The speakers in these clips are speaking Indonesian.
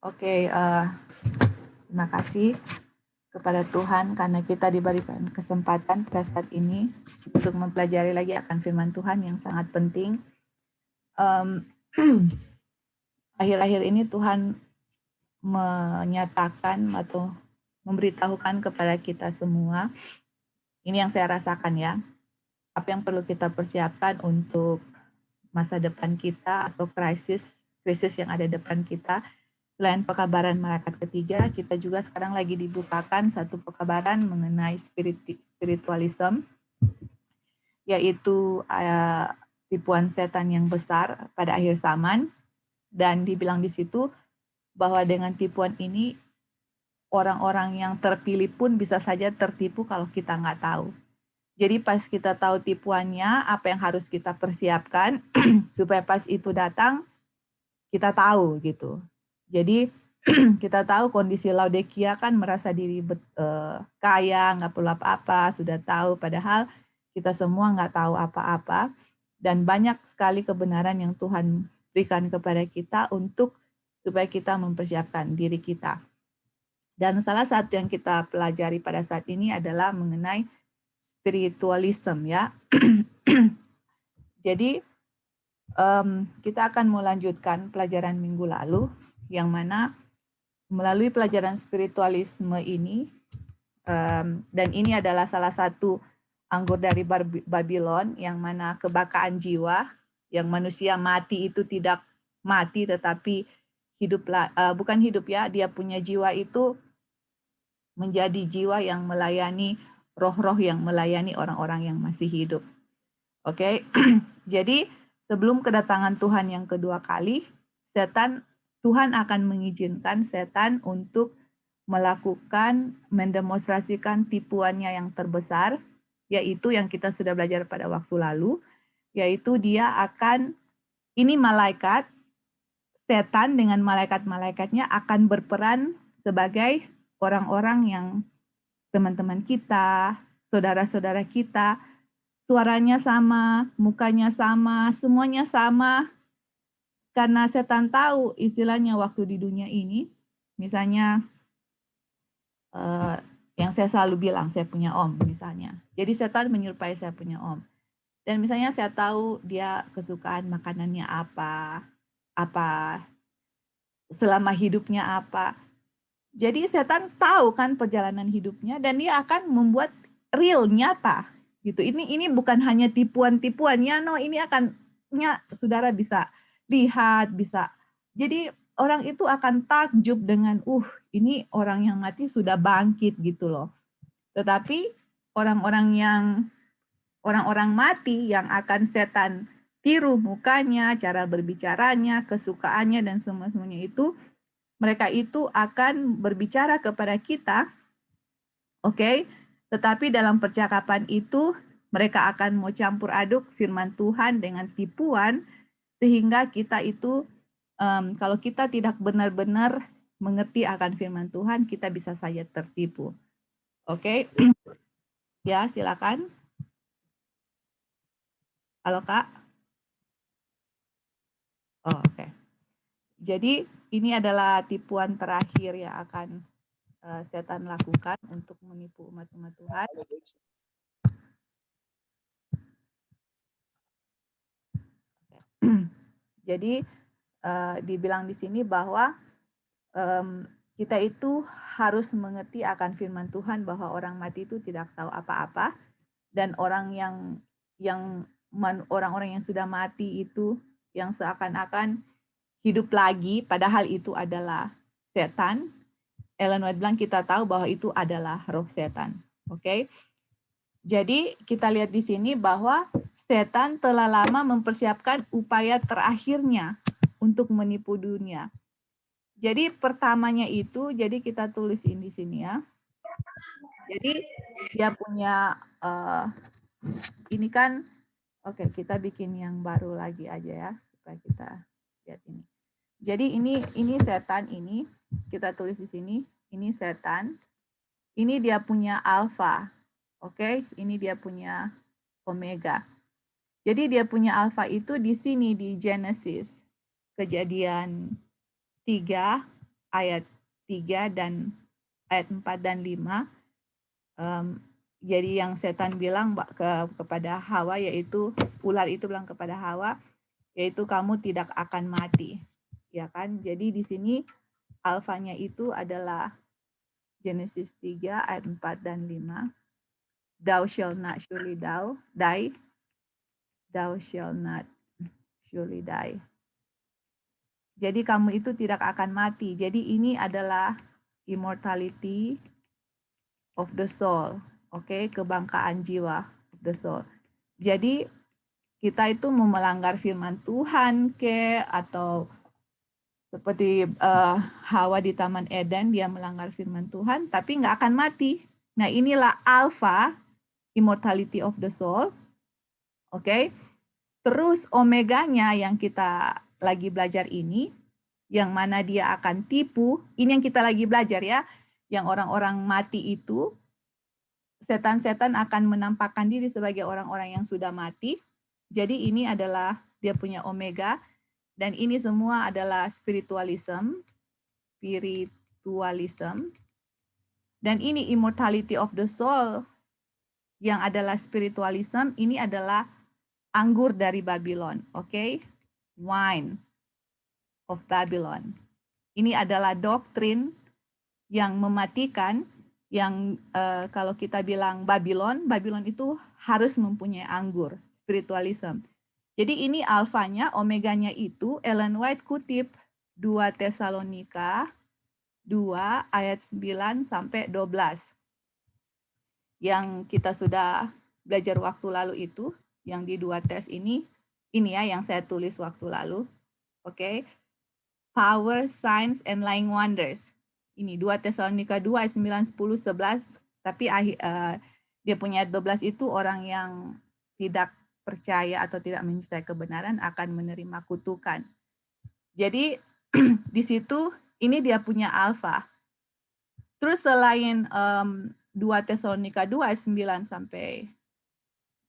Oke, terima kasih kepada Tuhan karena kita diberikan kesempatan pada saat ini untuk mempelajari lagi akan firman Tuhan yang sangat penting. Akhir-akhir ini Tuhan menyatakan atau memberitahukan kepada kita semua, ini yang saya rasakan ya, apa yang perlu kita persiapkan untuk masa depan kita atau krisis yang ada depan kita. Selain pekabaran malaikat ketiga, kita juga sekarang lagi dibukakan satu pekabaran mengenai spiritualism, yaitu tipuan setan yang besar pada akhir zaman. Dan dibilang di situ bahwa dengan tipuan ini, orang-orang yang terpilih pun bisa saja tertipu kalau kita nggak tahu. Jadi pas kita tahu tipuannya, apa yang harus kita persiapkan, supaya pas itu datang, kita tahu gitu. Jadi kita tahu kondisi Laodikia kan merasa diri kaya, nggak perlu apa-apa, sudah tahu, padahal kita semua nggak tahu apa-apa, dan banyak sekali kebenaran yang Tuhan berikan kepada kita untuk supaya kita mempersiapkan diri kita. Dan salah satu yang kita pelajari pada saat ini adalah mengenai spiritualism ya. Jadi kita akan melanjutkan pelajaran minggu lalu, yang mana melalui pelajaran spiritualisme ini, dan ini adalah salah satu anggur dari Babylon, yang mana kebakaan jiwa, yang manusia mati itu tidak mati tetapi hidup, bukan hidup ya, dia punya jiwa itu menjadi jiwa yang melayani roh-roh yang melayani orang-orang yang masih hidup. Oke, jadi sebelum kedatangan Tuhan yang kedua kali, Tuhan akan mengizinkan setan untuk melakukan, mendemonstrasikan tipuannya yang terbesar, yaitu yang kita sudah belajar pada waktu lalu, yaitu dia akan, ini malaikat, setan dengan malaikat-malaikatnya akan berperan sebagai orang-orang yang teman-teman kita, saudara-saudara kita, suaranya sama, mukanya sama, semuanya sama. Karena setan tahu istilahnya waktu di dunia ini, misalnya yang saya selalu bilang, saya punya om misalnya. Jadi setan menyerupai saya punya om. Dan misalnya saya tahu dia kesukaan makanannya apa selama hidupnya apa. Jadi setan tahu kan perjalanan hidupnya dan dia akan membuat real, nyata gitu. Ini bukan hanya tipuan-tipuannya, no, ini saudara bisa lihat, bisa. Jadi orang itu akan takjub dengan ini orang yang mati sudah bangkit gitu loh. Tetapi orang-orang mati yang akan setan tiru mukanya, cara berbicaranya, kesukaannya dan semuanya itu, mereka itu akan berbicara kepada kita, oke? Tetapi dalam percakapan itu, mereka akan mau campur aduk firman Tuhan dengan tipuan, sehingga kita itu, kalau kita tidak benar-benar mengerti akan firman Tuhan, kita bisa saja tertipu. Oke? Ya, silakan. Halo, Kak. Oh, oke. Jadi, ini adalah tipuan terakhir yang akan setan lakukan untuk menipu umat-umat Tuhan. Jadi dibilang di sini bahwa kita itu harus mengerti akan firman Tuhan bahwa orang mati itu tidak tahu apa-apa, dan orang-orang yang sudah mati itu yang seakan-akan hidup lagi, padahal itu adalah setan. Ellen White bilang kita tahu bahwa itu adalah roh setan. Oke? Jadi kita lihat di sini bahwa setan telah lama mempersiapkan upaya terakhirnya untuk menipu dunia. Jadi pertamanya itu, jadi kita tulisin di sini ya. Jadi dia punya, ini kan, oke, kita bikin yang baru lagi aja ya, supaya kita lihat ini. Jadi ini setan ini, kita tulis di sini, ini setan, ini dia punya alfa, oke, ini dia punya omega. Jadi dia punya alfa itu di sini di Genesis, Kejadian 3 ayat 3 dan ayat 4 dan 5. Jadi yang setan bilang kepada Hawa, yaitu ular itu bilang kepada Hawa, yaitu kamu tidak akan mati. Ya kan? Jadi di sini alfanya itu adalah Genesis 3 ayat 4 dan 5. Thou shall not surely die. Thou shall not surely die. Jadi kamu itu tidak akan mati. Jadi ini adalah immortality of the soul. Oke, kebangkaan jiwa of the soul. Jadi kita itu mau melanggar firman Tuhan atau seperti Hawa di Taman Eden, dia melanggar firman Tuhan, tapi nggak akan mati. Nah, inilah alpha, immortality of the soul. Oke. Terus omeganya yang kita lagi belajar ini, yang mana dia akan tipu, ini yang kita lagi belajar ya, yang orang-orang mati itu, setan-setan akan menampakkan diri sebagai orang-orang yang sudah mati. Jadi ini adalah dia punya omega, dan ini semua adalah spiritualism. Dan ini immortality of the soul, yang adalah spiritualism, ini adalah anggur dari Babylon, oke? Wine of Babylon. Ini adalah doktrin yang mematikan, yang kalau kita bilang Babylon itu harus mempunyai anggur, spiritualism. Jadi ini alfanya, omeganya itu Ellen White kutip 2 Tesalonika 2 ayat 9 sampai 12. Yang kita sudah belajar waktu lalu itu, yang di 2 tes ini ya yang saya tulis waktu lalu. Oke. Power, signs, and lying wonders. Ini 2 Tesalonika 2 ayat 9, 10, 11. Tapi dia punya 12 itu orang yang tidak percaya atau tidak mencintai kebenaran akan menerima kutukan. Jadi di situ ini dia punya alfa. Terus selain 2 Tesalonika 2 ayat 9 sampai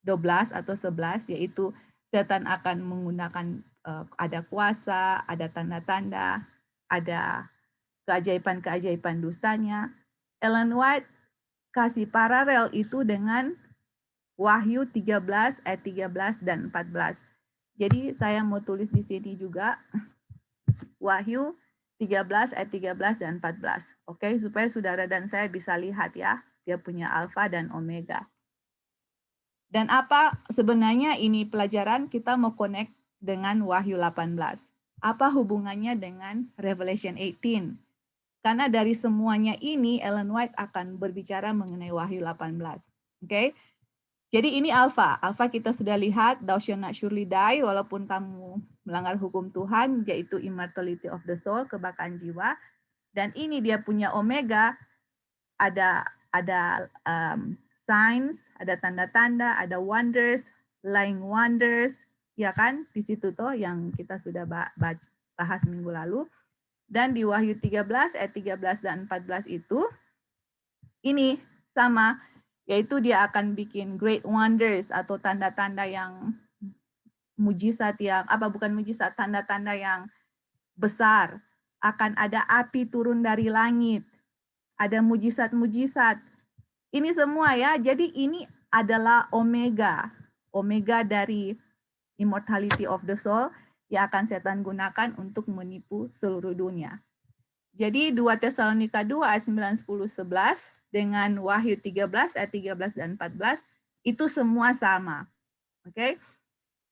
12 atau 11, yaitu setan akan menggunakan ada kuasa, ada tanda-tanda, ada keajaiban-keajaiban dustanya. Ellen White kasih paralel itu dengan Wahyu 13 ayat 13 dan 14. Jadi saya mau tulis di sini juga Wahyu 13 ayat 13 dan 14. Oke, supaya saudara dan saya bisa lihat ya, dia punya alfa dan omega. Dan apa sebenarnya ini pelajaran kita mau connect dengan Wahyu 18. Apa hubungannya dengan Revelation 18? Karena dari semuanya ini Ellen White akan berbicara mengenai Wahyu 18. Oke. Jadi ini alfa. Alfa kita sudah lihat, thou shall not surely die, walaupun kamu melanggar hukum Tuhan, yaitu immortality of the soul, kebangkaan jiwa. Dan ini dia punya omega, ada signs, ada tanda-tanda, ada wonders, lying wonders, ya kan? Di situ tuh yang kita sudah bahas minggu lalu. Dan di Wahyu 13 ayat 13 dan 14 itu ini sama, yaitu dia akan bikin great wonders atau tanda-tanda yang mujizat yang bukan mujizat, tanda-tanda yang besar. Akan ada api turun dari langit. Ada mujizat-mujizat. Ini semua ya. Jadi ini adalah omega. Omega dari immortality of the soul yang akan setan gunakan untuk menipu seluruh dunia. Jadi 2 Tesalonika 2 ayat 9, 10, 11 dengan Wahyu 13 ayat 13 dan 14 itu semua sama. Oke.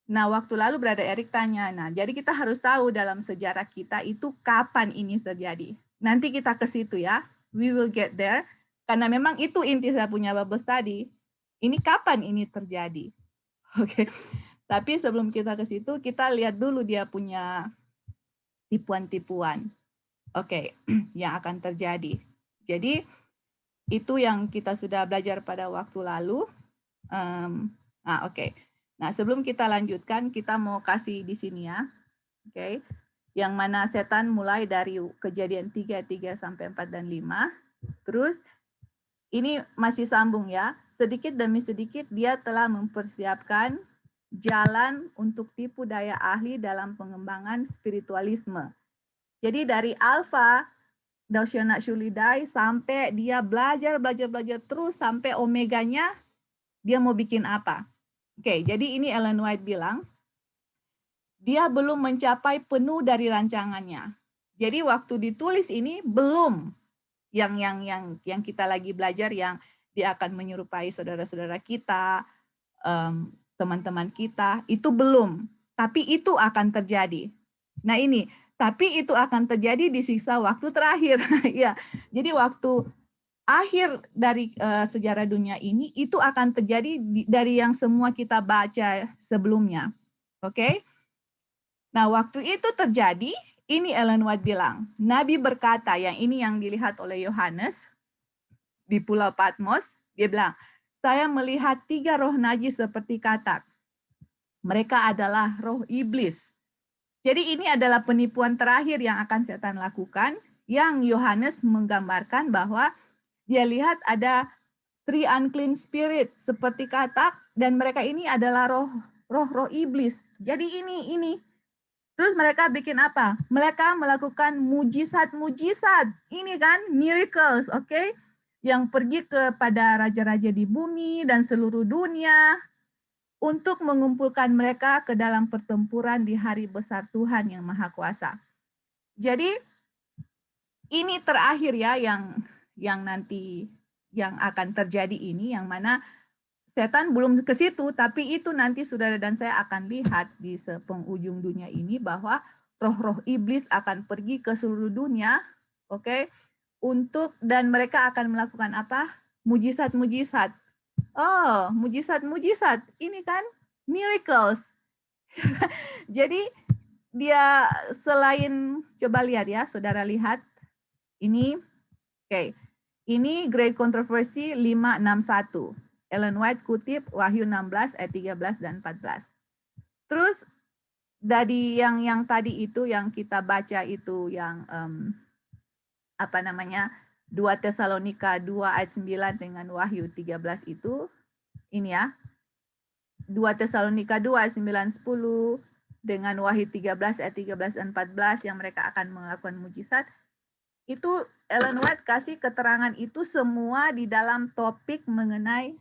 Nah, waktu lalu Brother Eric tanya, jadi kita harus tahu dalam sejarah kita itu kapan ini terjadi. Nanti kita ke situ ya. We will get there. Karena memang itu inti saya punya Bible study. Ini kapan ini terjadi? Oke. Tapi sebelum kita ke situ, kita lihat dulu dia punya tipuan-tipuan. Oke, yang akan terjadi. Jadi itu yang kita sudah belajar pada waktu lalu. Oke. Nah, sebelum kita lanjutkan, kita mau kasih di sini ya. Oke. Yang mana setan mulai dari Kejadian 3 sampai 4 dan 5. Terus ini masih sambung ya. Sedikit demi sedikit dia telah mempersiapkan jalan untuk tipu daya ahli dalam pengembangan spiritualisme. Jadi dari alfa thou shall not surely die, sampai dia belajar terus sampai omeganya dia mau bikin apa. Oke, jadi ini Ellen White bilang, dia belum mencapai penuh dari rancangannya. Jadi waktu ditulis ini belum yang kita lagi belajar, yang dia akan menyerupai saudara-saudara kita, teman-teman kita, itu belum. Tapi itu akan terjadi. Nah ini, tapi itu akan terjadi di sisa waktu terakhir. Ya, jadi waktu akhir dari sejarah dunia ini itu akan terjadi dari yang semua kita baca sebelumnya. Oke? Nah, waktu itu terjadi, ini Ellen White bilang, Nabi berkata, yang ini yang dilihat oleh Yohanes di Pulau Patmos, dia bilang, saya melihat 3 roh najis seperti katak. Mereka adalah roh iblis. Jadi ini adalah penipuan terakhir yang akan setan lakukan, yang Yohanes menggambarkan bahwa dia lihat ada 3 unclean spirit seperti katak, dan mereka ini adalah roh iblis. Jadi ini. Terus mereka bikin apa? Mereka melakukan mujizat-mujizat. Ini kan miracles, oke? Yang pergi kepada raja-raja di bumi dan seluruh dunia untuk mengumpulkan mereka ke dalam pertempuran di hari besar Tuhan yang Maha Kuasa. Jadi ini terakhir ya yang nanti yang akan terjadi ini, yang mana setan belum ke situ, tapi itu nanti saudara dan saya akan lihat di penghujung dunia ini bahwa roh-roh iblis akan pergi ke seluruh dunia, oke? Dan mereka akan melakukan apa? Mujizat-mujizat. Oh, mujizat-mujizat. Ini kan miracles. Jadi dia selain, coba lihat ya, saudara lihat. Ini, oke. Ini Great Controversy 561. Ellen White kutip Wahyu 16 ayat 13 dan 14. Terus dari yang tadi itu yang kita baca itu yang 2 Tesalonika 2 ayat 9 dengan Wahyu 13 itu, ini ya. 2 Tesalonika 2 ayat 9 10 dengan Wahyu 13 ayat 13 dan 14 yang mereka akan melakukan mujizat. Itu Ellen White kasih keterangan itu semua di dalam topik mengenai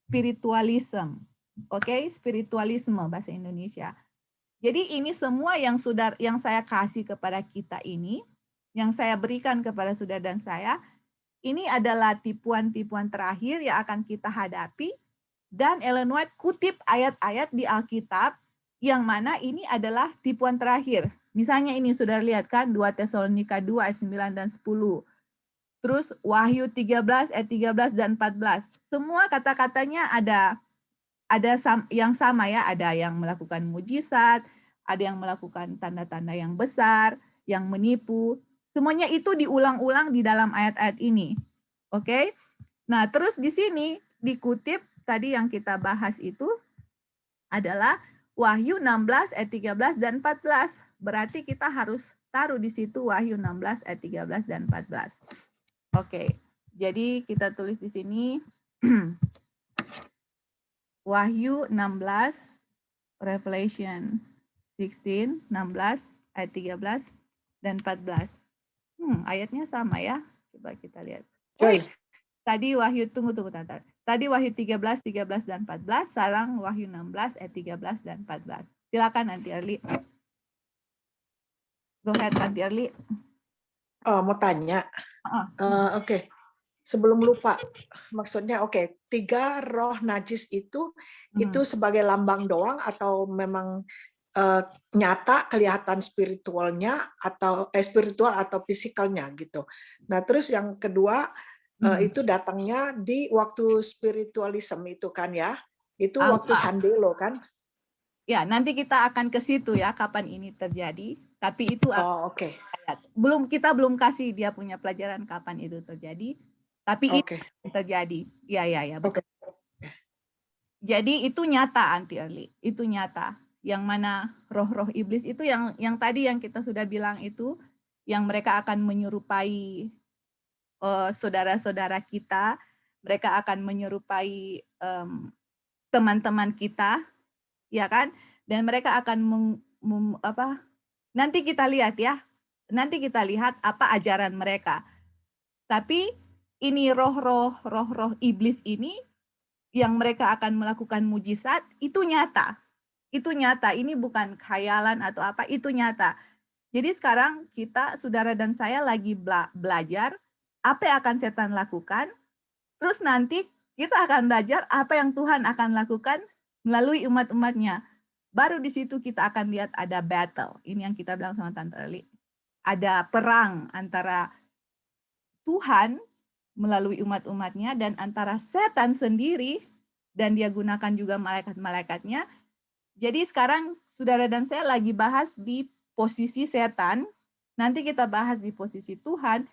spiritualism. Oke, spiritualisme bahasa Indonesia. Jadi ini semua yang saya kasih kepada kita ini, yang saya berikan kepada saudara dan saya, ini adalah tipuan-tipuan terakhir yang akan kita hadapi, dan Ellen White kutip ayat-ayat di Alkitab yang mana ini adalah tipuan terakhir. Misalnya ini saudara lihat kan 2 Tesalonika 2 ayat 9 dan 10. Terus Wahyu 13 ayat 13 dan 14. Semua kata-katanya ada yang sama ya, ada yang melakukan mujizat, ada yang melakukan tanda-tanda yang besar, yang menipu. Semuanya itu diulang-ulang di dalam ayat-ayat ini. Oke? Nah, terus di sini dikutip tadi yang kita bahas itu adalah Wahyu 16 ayat 13 dan 14. Berarti kita harus taruh di situ Wahyu 16 ayat 13 dan 14. Oke. Jadi kita tulis di sini Wahyu 16, Revelation 16, 16 ayat 13 dan 14. Ayatnya sama ya. Coba kita lihat. Tadi Wahyu, tunggu. Tadi Wahyu 13, 13 dan 14, sekarang Wahyu 16 ayat 13 dan 14. Silakan Nanti Erli. Go ahead Nanti Erli. Oh, mau tanya. Oke. Sebelum lupa, maksudnya 3 roh najis itu sebagai lambang doang atau memang nyata kelihatan spiritualnya atau spiritual atau fisikalnya gitu. Nah, terus yang kedua itu datangnya di waktu spiritualism itu kan ya. Itu waktu Sandelo kan? Ya, nanti kita akan ke situ ya kapan ini terjadi, tapi itu kita belum kasih dia punya pelajaran kapan itu terjadi. Tapi itu terjadi. Ya, betul. Jadi itu nyata Anti Erli, itu nyata. Yang mana roh-roh iblis itu yang tadi yang kita sudah bilang itu, yang mereka akan menyerupai saudara-saudara kita, mereka akan menyerupai teman-teman kita, ya kan? Dan mereka akan nanti kita lihat ya. Nanti kita lihat apa ajaran mereka. Tapi ini roh-roh iblis ini yang mereka akan melakukan mujizat itu nyata. Itu nyata, ini bukan khayalan atau apa, itu nyata. Jadi sekarang kita, saudara dan saya lagi belajar apa yang akan setan lakukan, terus nanti kita akan belajar apa yang Tuhan akan lakukan melalui umat-umatnya. Baru di situ kita akan lihat ada battle. Ini yang kita bilang sama Tante Eli. Ada perang antara Tuhan melalui umat-umatnya dan antara setan sendiri, dan dia gunakan juga malaikat-malaikatnya. Jadi sekarang saudara dan saya lagi bahas di posisi setan, nanti kita bahas di posisi Tuhan,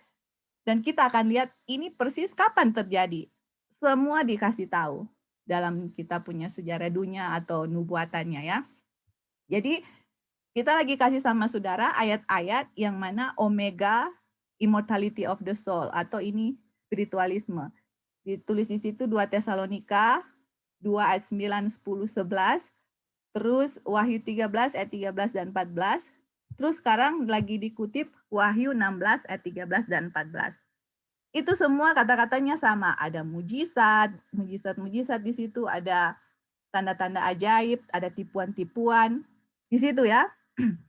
dan kita akan lihat ini persis kapan terjadi. Semua dikasih tahu dalam kita punya sejarah dunia atau nubuatannya ya. Jadi kita lagi kasih sama saudara ayat-ayat yang mana omega immortality of the soul atau ini spiritualisme. Ditulis di situ 2 Tesalonika 2 ayat 9, 10, 11, terus Wahyu 13 ayat 13 dan 14, terus sekarang lagi dikutip Wahyu 16 ayat 13 dan 14. Itu semua kata-katanya sama, ada mujizat di situ, ada tanda-tanda ajaib, ada tipuan-tipuan di situ ya.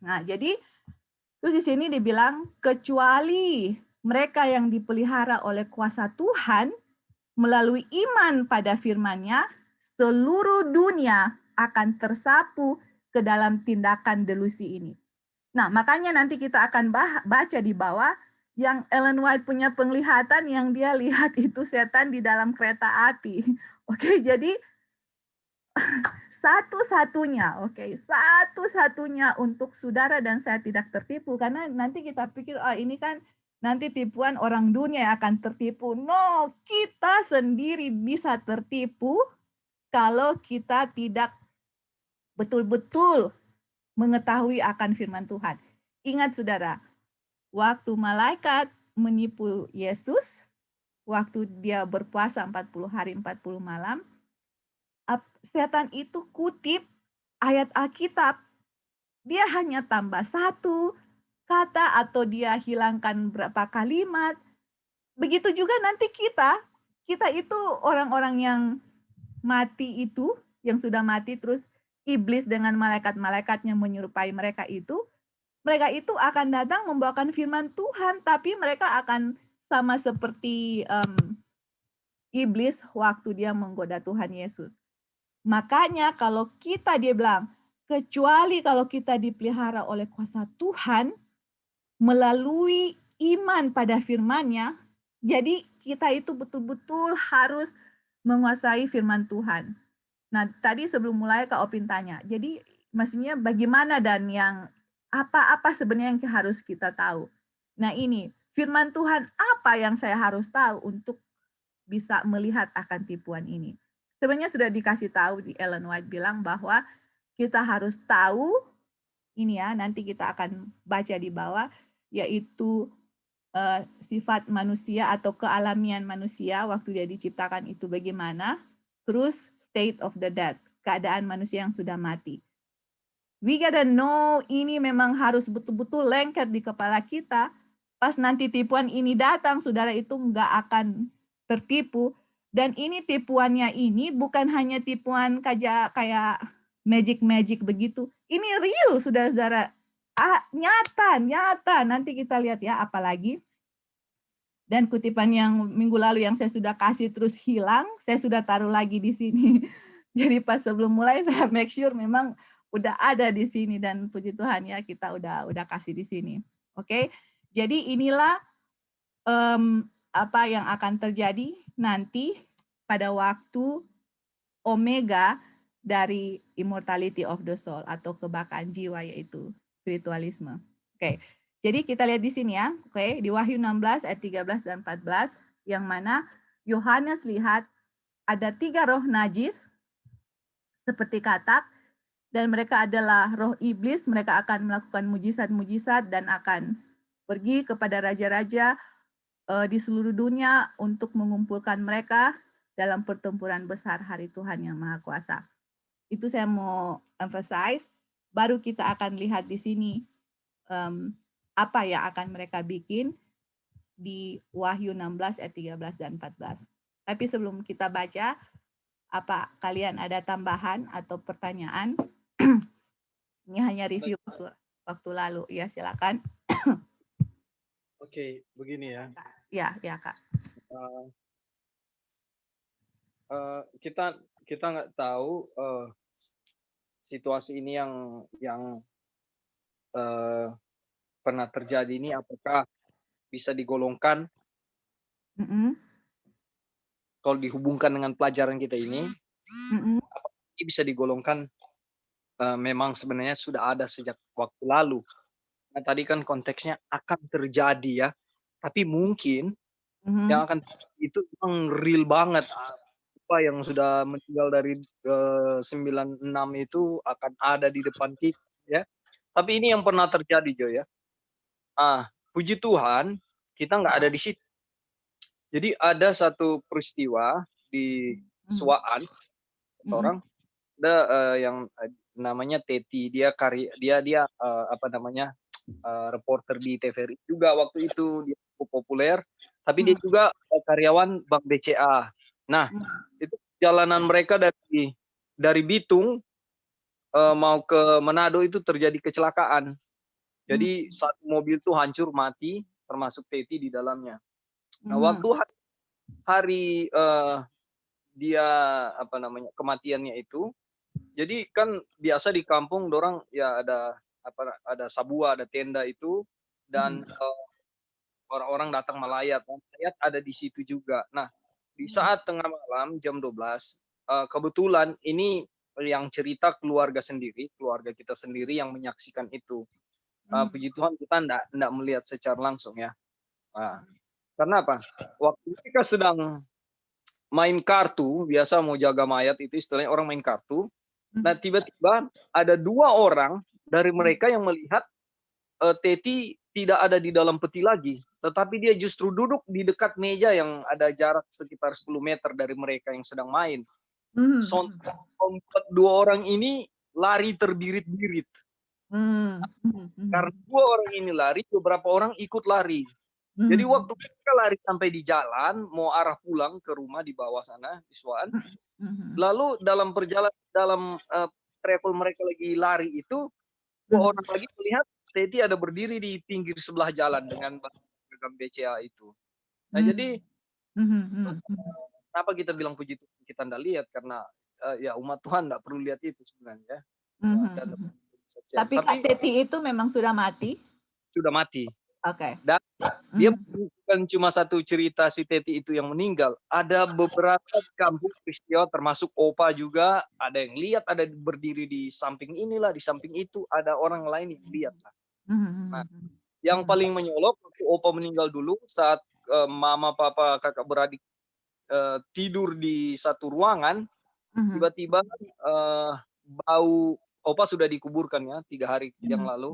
Nah, jadi terus di sini dibilang kecuali mereka yang dipelihara oleh kuasa Tuhan melalui iman pada firman-Nya, seluruh dunia akan tersapu ke dalam tindakan delusi ini. Nah, makanya nanti kita akan baca di bawah yang Ellen White punya penglihatan yang dia lihat itu setan di dalam kereta api. Oke, jadi satu-satunya untuk saudara dan saya tidak tertipu, karena nanti kita pikir ini kan nanti tipuan orang dunia yang akan tertipu. No, kita sendiri bisa tertipu kalau kita tidak betul-betul mengetahui akan firman Tuhan. Ingat saudara, waktu malaikat menipu Yesus, waktu dia berpuasa 40 hari 40 malam, setan itu kutip ayat Alkitab, dia hanya tambah satu kata atau dia hilangkan berapa kalimat. Begitu juga nanti kita itu orang-orang yang mati itu, yang sudah mati terus iblis dengan malaikat-malaikatnya menyerupai mereka itu akan datang membawakan firman Tuhan, tapi mereka akan sama seperti iblis waktu dia menggoda Tuhan Yesus. Makanya kalau dia bilang, kecuali kalau kita dipelihara oleh kuasa Tuhan, melalui iman pada firman-Nya, jadi kita itu betul-betul harus menguasai firman Tuhan. Nah, tadi sebelum mulai Kak Opin tanya, jadi maksudnya bagaimana dan yang apa sebenarnya yang harus kita tahu. Nah ini, firman Tuhan apa yang saya harus tahu untuk bisa melihat akan tipuan ini. Sebenarnya sudah dikasih tahu di Ellen White bilang bahwa kita harus tahu, ini ya nanti kita akan baca di bawah, yaitu sifat manusia atau kealamian manusia waktu dia diciptakan itu bagaimana, terus state of the dead, keadaan manusia yang sudah mati. We gotta know, ini memang harus betul-betul lengket di kepala kita. Pas nanti tipuan ini datang, saudara itu nggak akan tertipu. Dan ini tipuannya ini bukan hanya tipuan kayak magic begitu. Ini real, saudara-saudara. Nyata. Nanti kita lihat ya, apalagi. Dan kutipan yang minggu lalu yang saya sudah kasih terus hilang, saya sudah taruh lagi di sini. Jadi pas sebelum mulai saya make sure memang udah ada di sini, dan puji Tuhan ya kita udah kasih di sini. Oke, jadi inilah apa yang akan terjadi nanti pada waktu omega dari immortality of the soul atau kebakaan jiwa, yaitu spiritualisme. Oke, jadi kita lihat di sini ya. Oke, di Wahyu 16 ayat 13 dan 14 yang mana Yohanes lihat ada 3 roh najis seperti katak, dan mereka adalah roh iblis. Mereka akan melakukan mujizat-mujizat dan akan pergi kepada raja-raja di seluruh dunia untuk mengumpulkan mereka dalam pertempuran besar hari Tuhan yang Maha Kuasa. Itu saya mau emphasize. Baru kita akan lihat di sini apa yang akan mereka bikin. di Wahyu 16 ayat 13 dan 14. Tapi sebelum kita baca, apa kalian ada tambahan atau pertanyaan? Ini hanya review waktu lalu. Ya, silakan. Oke, begini ya. Ya, Kak. Kita nggak tahu situasi ini yang pernah terjadi ini apakah bisa digolongkan kalau dihubungkan dengan pelajaran kita ini, apakah bisa digolongkan memang sebenarnya sudah ada sejak waktu lalu. Nah, tadi kan konteksnya akan terjadi ya, tapi mungkin yang akan itu memang real banget. Apa yang sudah meninggal dari 96 itu akan ada di depan kita ya. Tapi ini yang pernah terjadi Jo ya. Puji Tuhan kita nggak ada di situ. Jadi ada satu peristiwa di Suaan, orang ada yang namanya Teti, dia reporter di TVRI juga waktu itu, dia cukup populer, tapi dia juga karyawan Bank BCA. Nah, itu perjalanan mereka dari Bitung mau ke Manado itu terjadi kecelakaan. Jadi satu mobil tuh hancur mati, termasuk Teti di dalamnya. Nah, waktu hari dia kematiannya itu, jadi kan biasa di kampung dorang ya ada sabua, ada tenda itu, dan orang-orang datang melayat. Melayat ada di situ juga. Nah, di saat tengah malam jam 12, kebetulan ini yang cerita keluarga kita sendiri yang menyaksikan itu. Puji Tuhan kita enggak melihat secara langsung ya. Karena apa? Waktu mereka sedang main kartu, biasa mau jaga mayat itu istilahnya orang main kartu. Nah, tiba-tiba ada 2 orang dari mereka yang melihat Teti tidak ada di dalam peti lagi, tetapi dia justru duduk di dekat meja yang ada jarak sekitar 10 meter dari mereka yang sedang main. Sontak 2 orang ini lari terbirit-birit. Karena 2 orang ini lari, beberapa orang ikut lari. Jadi waktu mereka lari sampai di jalan, mau arah pulang ke rumah di bawah sana, di Suaan, lalu dalam travel mereka lagi lari itu, 2 orang lagi melihat Teti ada berdiri di pinggir sebelah jalan dengan Bank BCA itu. Nah, jadi kenapa kita bilang puji Tuhan kita enggak lihat? Karena ya umat Tuhan enggak perlu lihat itu sebenarnya. Tapi Kak Teti itu memang sudah mati? Sudah mati. Oke. Dan dia bukan cuma satu cerita si Teti itu yang meninggal. Ada beberapa kampung peristiwa termasuk Opa juga. Ada yang lihat ada berdiri di samping inilah, di samping itu. Ada orang lain yang lihat. Nah, yang paling menyolok waktu Opa meninggal dulu saat mama, papa, kakak beradik tidur di satu ruangan. Tiba-tiba bau, Opa sudah dikuburkan ya 3 hari yang lalu.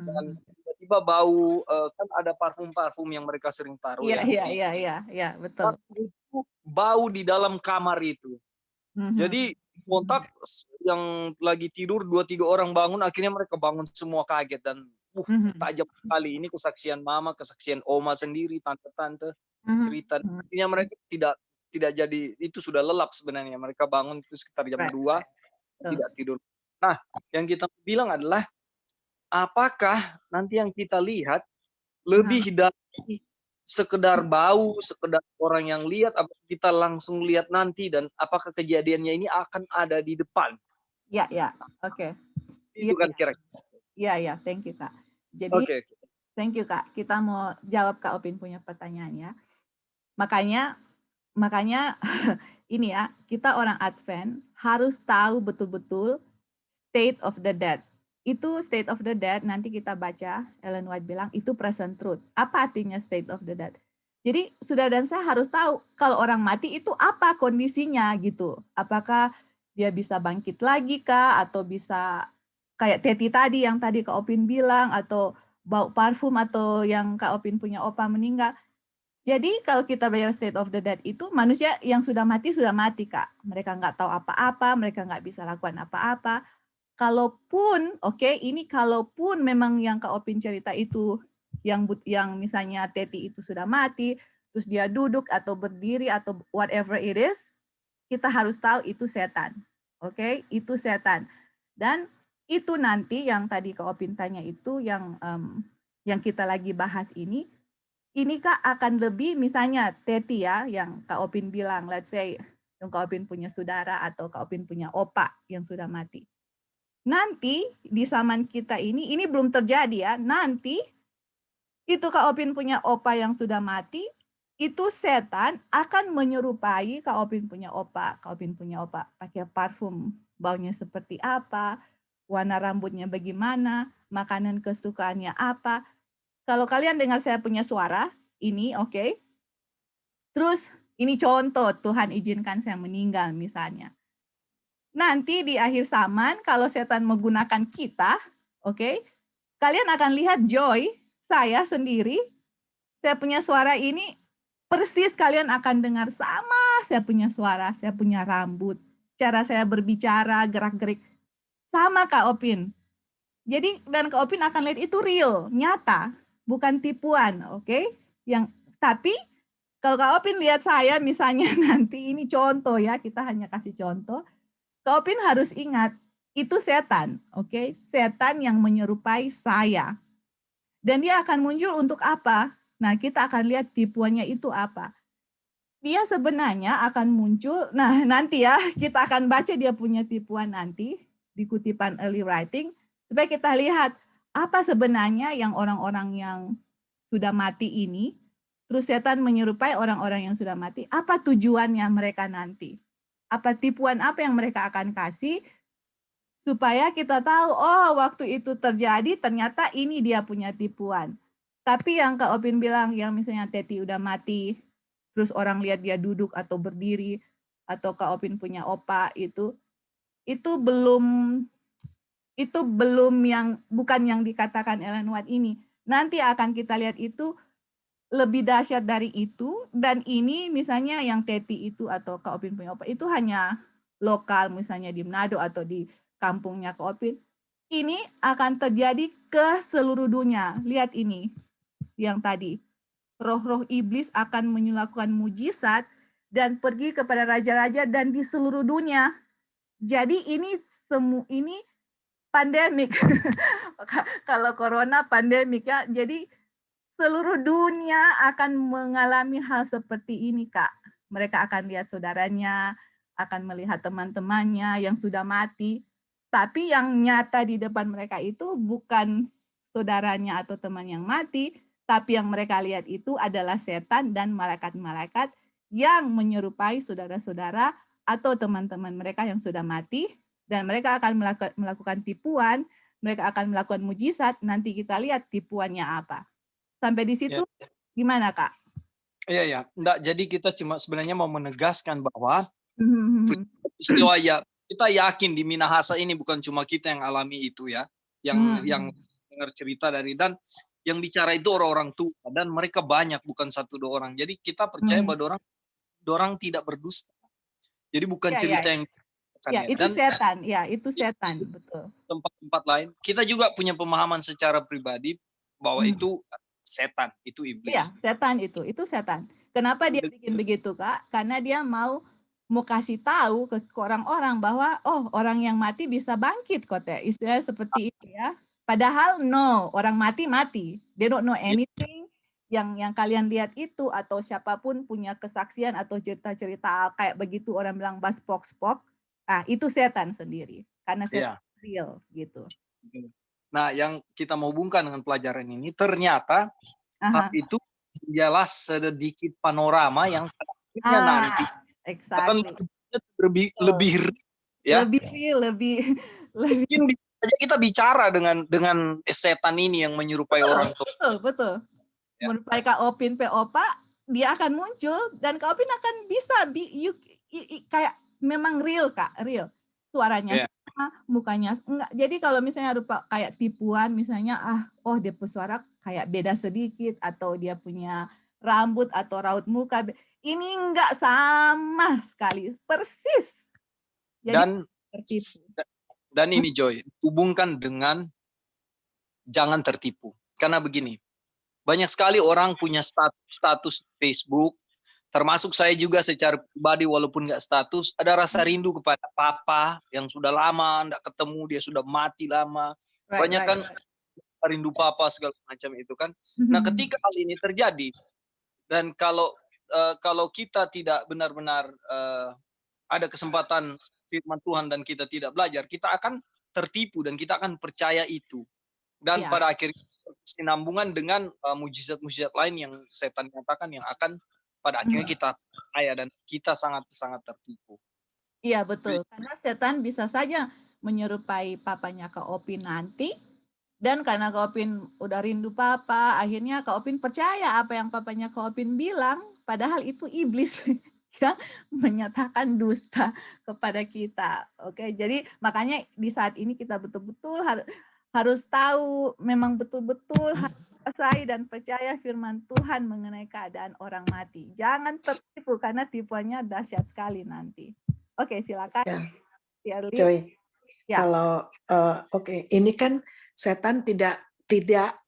Dan tiba-tiba bau, kan ada parfum-parfum yang mereka sering taruh ya. Iya, betul. Itu bau di dalam kamar itu. Jadi sontak yang lagi tidur 2-3 orang bangun, akhirnya mereka bangun semua kaget dan tajam sekali. Ini kesaksian mama, kesaksian oma sendiri, tante-tante cerita. Akhirnya mereka tidak jadi, itu sudah lelap sebenarnya. Mereka bangun itu sekitar jam 2, tidak tidur. Nah, yang kita bilang adalah apakah nanti yang kita lihat lebih dari sekedar bau, sekedar orang yang lihat, apakah kita langsung lihat nanti dan apakah kejadiannya ini akan ada di depan? Ya, oke. Itu kan kira-kira. Iya, thank you Kak. Jadi, thank you Kak. Kita mau jawab Kak Opin punya pertanyaannya. Makanya ini ya, kita orang Advent harus tahu betul-betul state of the dead. Itu state of the dead, nanti kita baca, Ellen White bilang, itu present truth. Apa artinya state of the dead? Jadi, saudara dan saya harus tahu, kalau orang mati itu apa kondisinya gitu. Apakah dia bisa bangkit lagi kah? Atau bisa kayak Teti tadi, yang tadi Kak Opin bilang, atau bau parfum, atau yang Kak Opin punya opa meninggal. Jadi kalau kita belajar state of the dead itu manusia yang sudah mati Kak. Mereka nggak tahu apa-apa, mereka nggak bisa lakukan apa-apa. Kalaupun, kalaupun memang yang Kak Opin cerita itu yang misalnya Teti itu sudah mati, terus dia duduk atau berdiri atau whatever it is, kita harus tahu itu setan. Oke, itu setan. Dan itu nanti yang tadi Kak Opin tanya itu yang kita lagi bahas ini Kak akan lebih misalnya Teti ya, yang Kak Opin bilang, let's say yang Kak Opin punya saudara atau Kak Opin punya opa yang sudah mati. Nanti di zaman kita ini belum terjadi ya, nanti itu Kak Opin punya opa yang sudah mati, itu setan akan menyerupai Kak Opin punya opa. Kak Opin punya opa pakai parfum, baunya seperti apa, warna rambutnya bagaimana, makanan kesukaannya apa. Kalau kalian dengar saya punya suara, ini oke. Terus ini contoh, Tuhan izinkan saya meninggal misalnya. Nanti di akhir zaman, kalau setan menggunakan kita, oke, kalian akan lihat Joy, saya sendiri, saya punya suara ini, persis kalian akan dengar sama saya punya suara, saya punya rambut, cara saya berbicara, gerak-gerik, sama Kak Opin. Jadi, dan Kak Opin akan lihat itu real, nyata, bukan tipuan, oke? Tapi kalau Kak Opin lihat saya misalnya nanti ini contoh ya, kita hanya kasih contoh. Kak Opin harus ingat itu setan, oke? Setan yang menyerupai saya. Dan dia akan muncul untuk apa? Nah, kita akan lihat tipuannya itu apa. Dia sebenarnya akan muncul, nah nanti ya kita akan baca dia punya tipuan nanti di kutipan early writing supaya kita lihat apa sebenarnya yang orang-orang yang sudah mati ini, terus setan menyerupai orang-orang yang sudah mati, apa tujuannya mereka nanti? Apa tipuan apa yang mereka akan kasih supaya kita tahu, oh waktu itu terjadi ternyata ini dia punya tipuan. Tapi yang Kak Opin bilang, yang misalnya Teti udah mati, terus orang lihat dia duduk atau berdiri, atau Kak Opin punya opa itu belum yang, bukan yang dikatakan Ellen White ini. Nanti akan kita lihat itu lebih dahsyat dari itu, dan ini misalnya yang Teti itu atau Kak Opin punya opa itu hanya lokal, misalnya di Manado atau di kampungnya Kak Opin. Ini akan terjadi ke seluruh dunia. Lihat ini, yang tadi. Roh-roh iblis akan melakukan mujizat dan pergi kepada raja-raja dan di seluruh dunia. Jadi ini pandemik. Kalau corona pandemik ya. Jadi seluruh dunia akan mengalami hal seperti ini, Kak. Mereka akan lihat saudaranya, akan melihat teman-temannya yang sudah mati. Tapi yang nyata di depan mereka itu bukan saudaranya atau teman yang mati, tapi yang mereka lihat itu adalah setan dan malaikat-malaikat yang menyerupai saudara-saudara atau teman-teman mereka yang sudah mati, dan mereka akan melakukan tipuan, mereka akan melakukan mujizat, nanti kita lihat tipuannya apa. Sampai di situ gimana, Kak? Iya. Enggak, jadi kita cuma sebenarnya mau menegaskan bahwa peristiwa ya, kita yakin di Minahasa ini bukan cuma kita yang alami itu ya, yang dengar cerita dari, dan yang bicara itu orang-orang tua, dan mereka banyak, bukan 1-2 orang. Jadi kita percaya bahwa orang tidak berdusta. Jadi bukan cerita yang itu dan setan, itu setan, betul. Tempat-tempat lain kita juga punya pemahaman secara pribadi bahwa itu setan, itu iblis. Iya, setan itu setan. Kenapa dia bikin begitu, Kak? Karena dia mau kasih tahu ke orang-orang bahwa orang yang mati bisa bangkit kok, istilah seperti itu ya. Padahal no, orang mati. They don't know anything. Yang kalian lihat itu atau siapapun punya kesaksian atau cerita-cerita kayak begitu orang bilang baspok-spok, itu setan sendiri. Karena setan real gitu. Nah, yang kita mau hubungkan dengan pelajaran ini ternyata itu jelas sedikit panorama yang nanti akan lebih ya. Lebih mungkin bisa saja kita bicara dengan setan ini yang menyerupai orang tua. Betul. Menyerupai Kak Opin Opa, dia akan muncul dan Kak Opin akan bisa kayak memang real, Kak, real. Suaranya sama, mukanya enggak. Jadi kalau misalnya rupa kayak tipuan misalnya dia bersuara kayak beda sedikit atau dia punya rambut atau raut muka, ini enggak sama sekali, persis. Jadi tertipu. Dan ini Joy, hubungkan dengan jangan tertipu. Karena begini, banyak sekali orang punya status Facebook, termasuk saya juga secara pribadi walaupun nggak status, ada rasa rindu kepada papa yang sudah lama nggak ketemu, dia sudah mati lama. Banyak kan rindu papa segala macam itu kan. Nah, ketika hal ini terjadi dan kalau kita tidak benar-benar ada kesempatan firman Tuhan dan kita tidak belajar, kita akan tertipu dan kita akan percaya itu. Dan pada akhirnya berkesinambungan dengan mujizat-mujizat lain yang setan nyatakan yang akan pada akhirnya kita percaya dan kita sangat-sangat tertipu. Iya, betul. Karena setan bisa saja menyerupai papanya Kak Opin nanti, dan karena Kak Opin udah rindu papa, akhirnya Kak Opin percaya apa yang papanya Kak Opin bilang, padahal itu iblis yang menyatakan dusta kepada kita. Oke, jadi makanya di saat ini kita betul-betul harus tahu, memang betul-betul harus percaya dan percaya firman Tuhan mengenai keadaan orang mati. Jangan tertipu karena tipuannya dahsyat sekali nanti. Oke, silakan. Joy, kalau ini kan setan tidak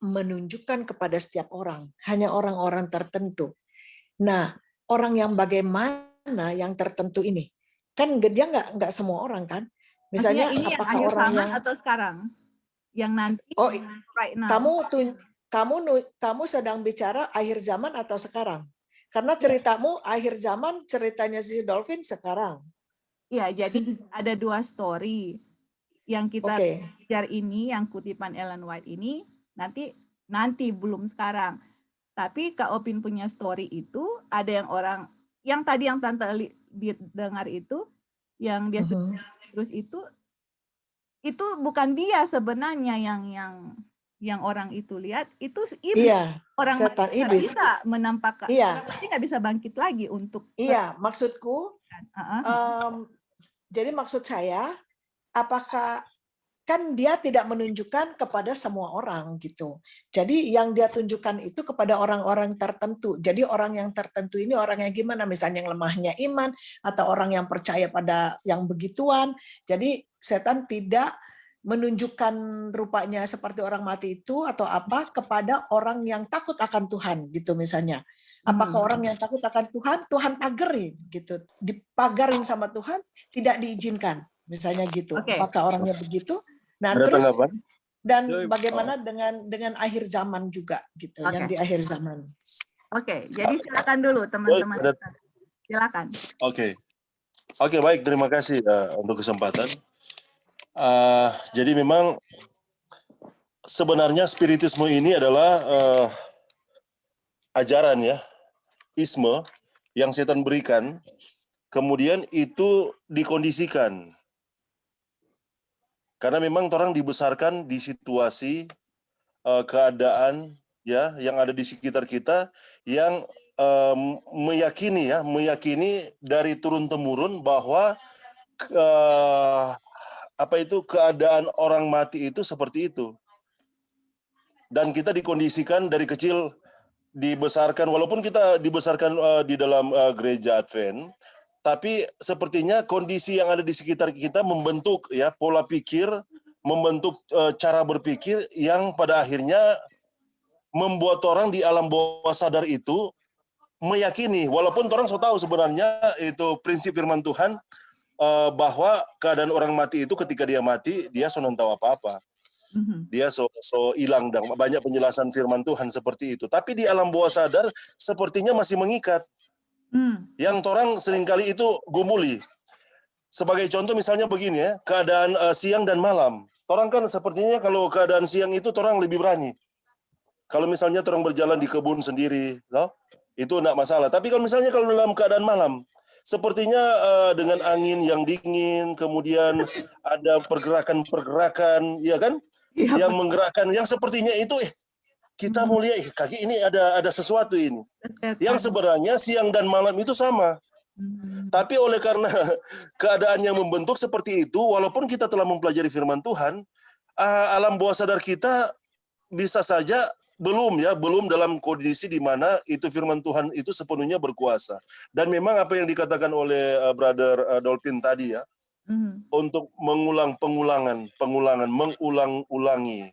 menunjukkan kepada setiap orang, hanya orang-orang tertentu. Nah, orang yang bagaimana yang tertentu ini? Kan dia nggak semua orang kan? Misalnya ini apakah yang orang yang atau sekarang? Yang nanti right now. Kamu sedang bicara akhir zaman atau sekarang? Karena ceritamu akhir zaman, ceritanya si Dolphin sekarang. Iya, jadi ada 2 story yang kita belajar ini, yang kutipan Ellen White ini nanti belum sekarang. Tapi Kak Opin punya story itu ada yang orang yang tadi yang Tante dengar itu, yang dia terus itu bukan dia sebenarnya yang orang itu lihat, itu iblis. Orang setan iblis bisa menampakkan, pasti nggak bisa bangkit lagi untuk. Iya, maksudku. Jadi maksud saya, apakah kan dia tidak menunjukkan kepada semua orang gitu. Jadi yang dia tunjukkan itu kepada orang-orang tertentu. Jadi orang yang tertentu ini orang yang gimana? Misalnya yang lemahnya iman atau orang yang percaya pada yang begituan. Jadi setan tidak menunjukkan rupanya seperti orang mati itu atau apa kepada orang yang takut akan Tuhan gitu misalnya. Apakah orang yang takut akan Tuhan, Tuhan pagerin gitu, dipagarin sama Tuhan, tidak diizinkan misalnya gitu. Apakah orangnya begitu? Nah, terus dan bagaimana dengan akhir zaman juga gitu, yang di akhir zaman. Oke, jadi silakan dulu teman-teman. Silakan. Oke, baik, terima kasih untuk kesempatan. Jadi memang sebenarnya spiritisme ini adalah ajaran ya, isme yang setan berikan, kemudian itu dikondisikan. Karena memang orang dibesarkan di situasi keadaan ya yang ada di sekitar kita yang meyakini dari turun temurun bahwa keadaan orang mati itu seperti itu. Dan kita dikondisikan dari kecil dibesarkan, walaupun kita dibesarkan di dalam gereja Advent, tapi sepertinya kondisi yang ada di sekitar kita membentuk ya pola pikir, membentuk cara berpikir yang pada akhirnya membuat orang di alam bawah sadar itu meyakini, walaupun orang so tahu sebenarnya itu prinsip firman Tuhan bahwa keadaan orang mati itu ketika dia mati dia non tahu apa-apa. Dia so hilang dan banyak penjelasan firman Tuhan seperti itu. Tapi di alam bawah sadar sepertinya masih mengikat. Yang orang seringkali itu gumuli. Sebagai contoh misalnya begini ya, keadaan siang dan malam. Orang kan sepertinya kalau keadaan siang itu orang lebih berani. Kalau misalnya orang berjalan di kebun sendiri, itu enggak masalah. Tapi kalau misalnya kalau dalam keadaan malam, sepertinya dengan angin yang dingin, kemudian ada pergerakan-pergerakan, ya kan? Yang menggerakkan, yang sepertinya itu kita mau lihat kaki ini ada sesuatu ini. Yang sebenarnya siang dan malam itu sama. Tapi oleh karena keadaan yang membentuk seperti itu, walaupun kita telah mempelajari firman Tuhan, alam bawah sadar kita bisa saja belum dalam kondisi di mana itu firman Tuhan itu sepenuhnya berkuasa. Dan memang apa yang dikatakan oleh Brother Dolphin tadi ya, untuk mengulang-ulangi.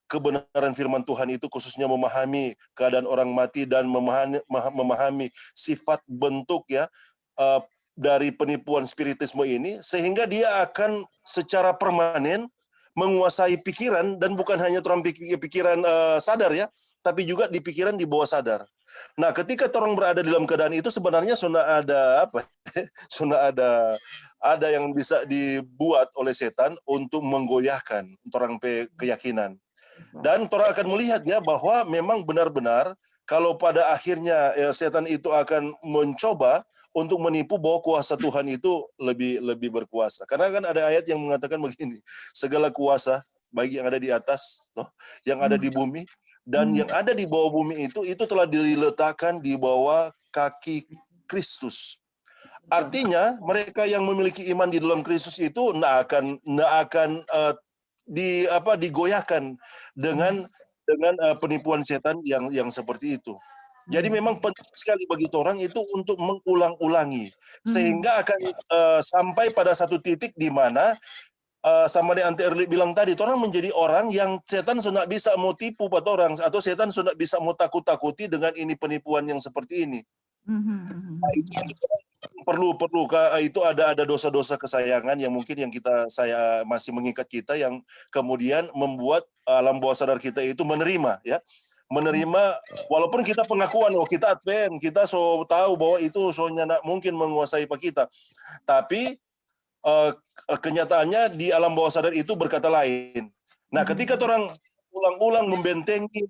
kebenaran firman Tuhan itu, khususnya memahami keadaan orang mati dan memahami sifat bentuk ya dari penipuan spiritisme ini, sehingga dia akan secara permanen menguasai pikiran, dan bukan hanya orang pikiran sadar ya, tapi juga di pikiran di bawah sadar. Nah, ketika orang berada dalam keadaan itu, sebenarnya sudah ada apa? Sudah ada yang bisa dibuat oleh setan untuk menggoyahkan orang keyakinan. Dan orang akan melihatnya bahwa memang benar-benar kalau pada akhirnya setan itu akan mencoba untuk menipu bahwa kuasa Tuhan itu lebih berkuasa. Karena kan ada ayat yang mengatakan begini, segala kuasa baik yang ada di atas, yang ada di bumi, dan yang ada di bawah bumi itu telah diletakkan di bawah kaki Kristus. Artinya mereka yang memiliki iman di dalam Kristus itu tidak akan digoyahkan dengan penipuan setan yang seperti itu. Jadi memang penting sekali bagi orang itu untuk mengulang-ulangi, sehingga akan sampai pada satu titik di mana sama yang Ante Erli bilang tadi, orang menjadi orang yang setan sudah bisa mau tipu pada orang, atau setan sudah bisa mau takut-takuti dengan ini penipuan yang seperti ini. Perlu itu ada dosa-dosa kesayangan yang mungkin saya masih mengikat kita, yang kemudian membuat alam bawah sadar kita itu menerima walaupun kita pengakuan kita Advent, kita so tahu bahwa itu soalnya tidak mungkin menguasai kita, tapi kenyataannya di alam bawah sadar itu berkata lain. Nah, ketika orang ulang-ulang membentengi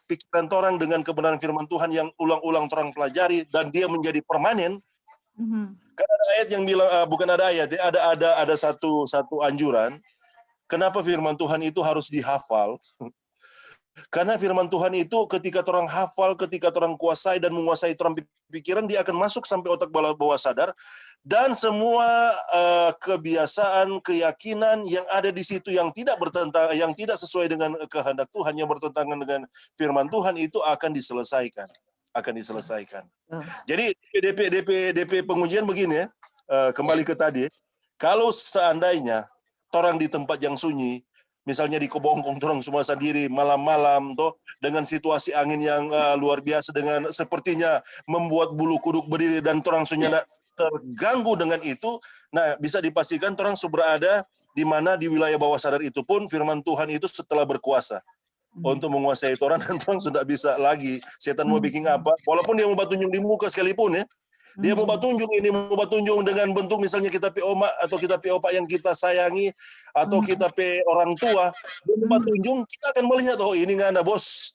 pikiran orang dengan kebenaran firman Tuhan yang ulang-ulang orang pelajari, dan dia menjadi permanen. Karena ada ayat yang bilang, bukan ada ayat, ada satu anjuran. Kenapa firman Tuhan itu harus dihafal? Karena firman Tuhan itu ketika orang hafal, ketika orang kuasai dan menguasai orang pikiran, dia akan masuk sampai otak bawah sadar, dan semua kebiasaan, keyakinan yang ada di situ yang tidak sesuai dengan kehendak Tuhan, yang bertentangan dengan firman Tuhan itu akan diselesaikan. Jadi DP pengujian begini ya, kembali ke tadi, kalau seandainya orang di tempat yang sunyi, misalnya di kebongkong orang semua sendiri malam-malam dengan situasi angin yang luar biasa, dengan sepertinya membuat bulu kuduk berdiri, dan orang sunyi terganggu dengan itu, nah bisa dipastikan orang berada di mana di wilayah bawah sadar itu pun firman Tuhan itu setelah berkuasa untuk menguasai orang, dan orang sudah bisa lagi setan mau bikin apa, walaupun dia mau batunjung di muka sekalipun ya, dia mau batunjung dengan bentuk misalnya kita oma atau kita opa yang kita sayangi, atau kita orang tua, dia mau batunjung, kita akan melihat ini ngana bos,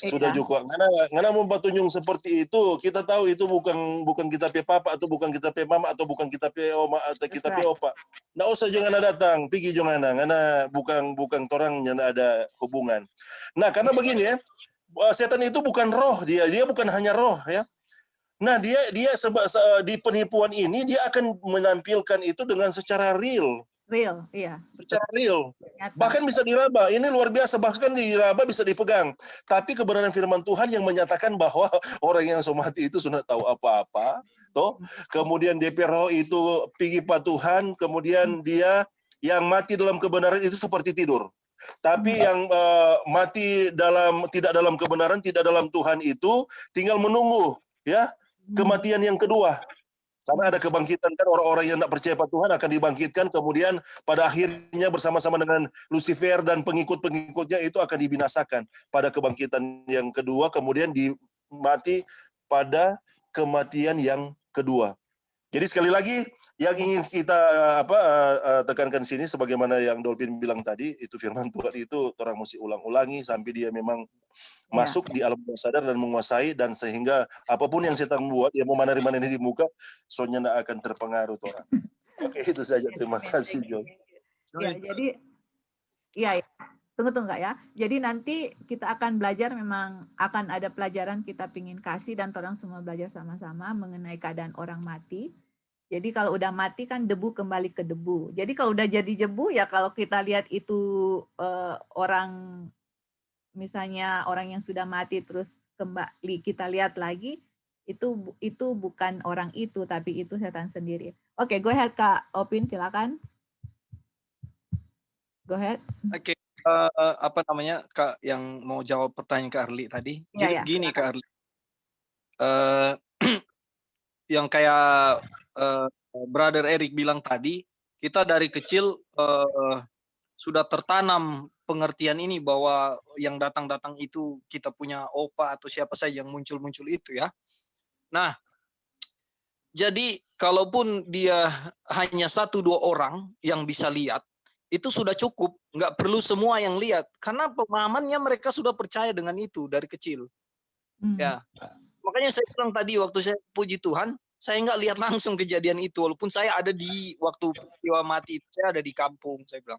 sudah juga ngana mau batunjung seperti itu, kita tahu itu bukan kita papa atau bukan kita mama atau bukan kita oma atau kita opa. Nggak usah jangan datang, pergi jangan ngana bukan orang yang ada hubungan. Nah, karena begini ya, setan itu bukan roh, dia bukan hanya roh ya. Nah, dia di penipuan ini dia akan menampilkan itu dengan secara real, iya. Secara real. Bahkan bisa diraba. Ini luar biasa, bahkan diraba bisa dipegang. Tapi kebenaran firman Tuhan yang menyatakan bahwa orang yang mati itu sudah tahu apa-apa, kemudian DP roh itu pergi pada Tuhan, kemudian dia yang mati dalam kebenaran itu seperti tidur. Tapi yang mati tidak dalam kebenaran, tidak dalam Tuhan itu tinggal menunggu ya kematian yang kedua. Karena ada kebangkitan, kan orang-orang yang tidak percaya pada Tuhan akan dibangkitkan, kemudian pada akhirnya bersama-sama dengan Lucifer dan pengikut-pengikutnya itu akan dibinasakan pada kebangkitan yang kedua, kemudian mati pada kematian yang kedua. Jadi sekali lagi yang ingin kita tekankan sini, sebagaimana yang Dolphin bilang tadi, itu firman Tuhan itu orang mesti ulang-ulangi sampai dia memang masuk di alam bawah sadar dan menguasai, dan sehingga apapun yang setan buat, dia mau mana-mana di muka, soalnya tidak akan terpengaruh orang. Oke, itu saja. Terima kasih, John. Ya, jadi tunggu ya. Jadi nanti kita akan belajar, memang akan ada pelajaran kita pingin kasih, dan orang semua belajar sama-sama mengenai keadaan orang mati. Jadi kalau udah mati kan debu kembali ke debu. Jadi kalau udah jadi debu ya, kalau kita lihat itu orang, misalnya orang yang sudah mati terus kembali kita lihat lagi, itu bukan orang itu, tapi itu setan sendiri. Oke, go ahead Kak Opin, silakan. Go ahead. Oke. apa namanya, Kak, yang mau jawab pertanyaan Kak Arli tadi. Ya, Jadi ya, begini silakan. Kak Arli, eh, yang kayak Brother Eric bilang tadi, kita dari kecil sudah tertanam pengertian ini bahwa yang datang-datang itu kita punya opa atau siapa saja yang muncul-muncul itu ya. Nah, jadi kalaupun dia hanya 1-2 orang yang bisa lihat, itu sudah cukup, nggak perlu semua yang lihat, karena pemahamannya mereka sudah percaya dengan itu dari kecil. Ya, makanya saya bilang tadi waktu saya puji Tuhan, saya nggak lihat langsung kejadian itu, walaupun saya ada di waktu peristiwa mati itu, saya ada di kampung, saya bilang,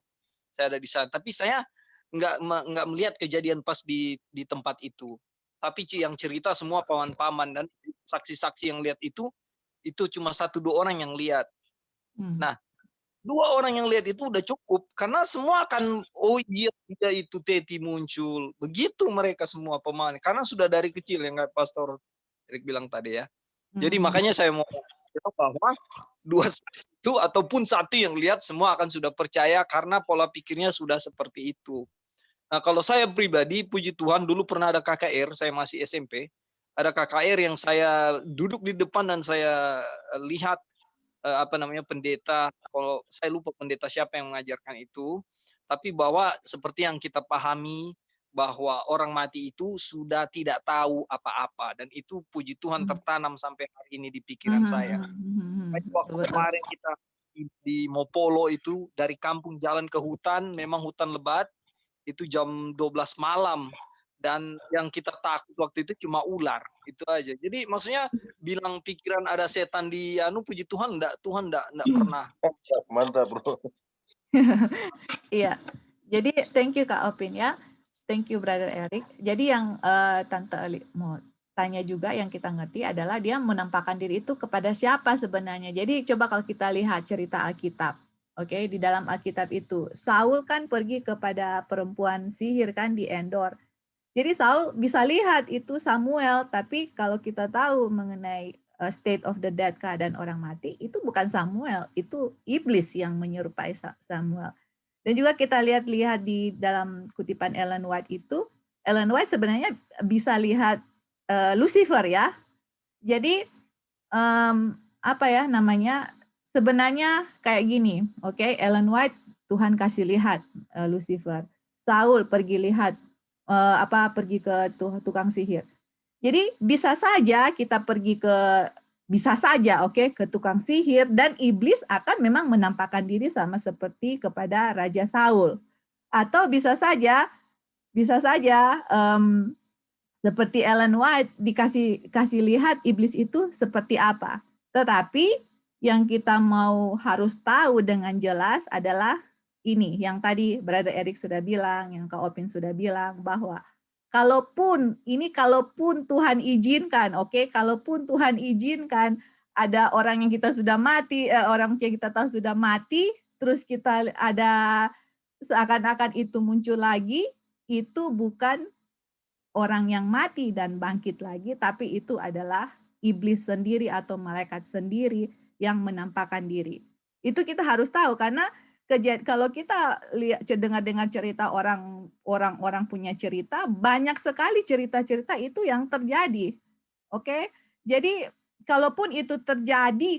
saya ada di sana, tapi saya nggak melihat kejadian pas di tempat itu. Tapi yang cerita semua paman-paman dan saksi-saksi yang lihat itu cuma 1-2 orang yang lihat. Nah, 2 orang yang lihat itu udah cukup karena semua akan oh iya itu Teti muncul. Begitu mereka semua pemain karena sudah dari kecil yang kayak Pastor Erik bilang tadi ya. Jadi makanya saya mau bilang bahwa 2 saksi itu ataupun 1 yang lihat semua akan sudah percaya karena pola pikirnya sudah seperti itu. Nah, kalau saya pribadi puji Tuhan dulu pernah ada KKR, saya masih SMP. Ada KKR yang saya duduk di depan dan saya lihat apa namanya pendeta, kalau saya lupa pendeta siapa yang mengajarkan itu, tapi bahwa seperti yang kita pahami bahwa orang mati itu sudah tidak tahu apa-apa dan itu puji Tuhan tertanam sampai hari ini di pikiran saya. Waktu kemarin kita di Mopolo itu dari kampung jalan ke hutan, memang hutan lebat, itu jam 12 malam. Dan yang kita takut waktu itu cuma ular, itu aja. Jadi maksudnya bilang pikiran ada setan di puji Tuhan Tuhan enggak pernah. Mantap, Bro. Iya. Jadi thank you Kak Opin ya. Thank you Brother Eric. Jadi yang Tante Eli mau tanya juga yang kita ngerti adalah dia menampakkan diri itu kepada siapa sebenarnya. Jadi coba kalau kita lihat cerita Alkitab. Oke, di dalam Alkitab itu Saul kan pergi kepada perempuan sihir kan di Endor. Jadi Saul bisa lihat itu Samuel, tapi kalau kita tahu mengenai state of the dead, keadaan orang mati, itu bukan Samuel, itu iblis yang menyerupai Samuel. Dan juga kita lihat di dalam kutipan Ellen White itu, Ellen White sebenarnya bisa lihat Lucifer ya. Jadi apa ya namanya? Sebenarnya kayak gini, oke? Ellen White Tuhan kasih lihat Lucifer. Saul pergi lihat pergi ke tukang sihir. Jadi bisa saja kita pergi ke tukang sihir dan iblis akan memang menampakkan diri sama seperti kepada Raja Saul. Atau bisa saja seperti Ellen White kasih lihat iblis itu seperti apa. Tetapi yang kita harus tahu dengan jelas adalah ini yang tadi Brother Eric sudah bilang, yang Kak Opin sudah bilang bahwa kalaupun Tuhan izinkan, kalaupun Tuhan izinkan ada orang yang kita sudah mati, orang yang kita tahu sudah mati, terus kita ada seakan-akan itu muncul lagi, itu bukan orang yang mati dan bangkit lagi, tapi itu adalah iblis sendiri atau malaikat sendiri yang menampakkan diri. Itu kita harus tahu karena kalau kita dengar cerita orang punya cerita, banyak sekali cerita-cerita itu yang terjadi. Oke? Jadi kalaupun itu terjadi,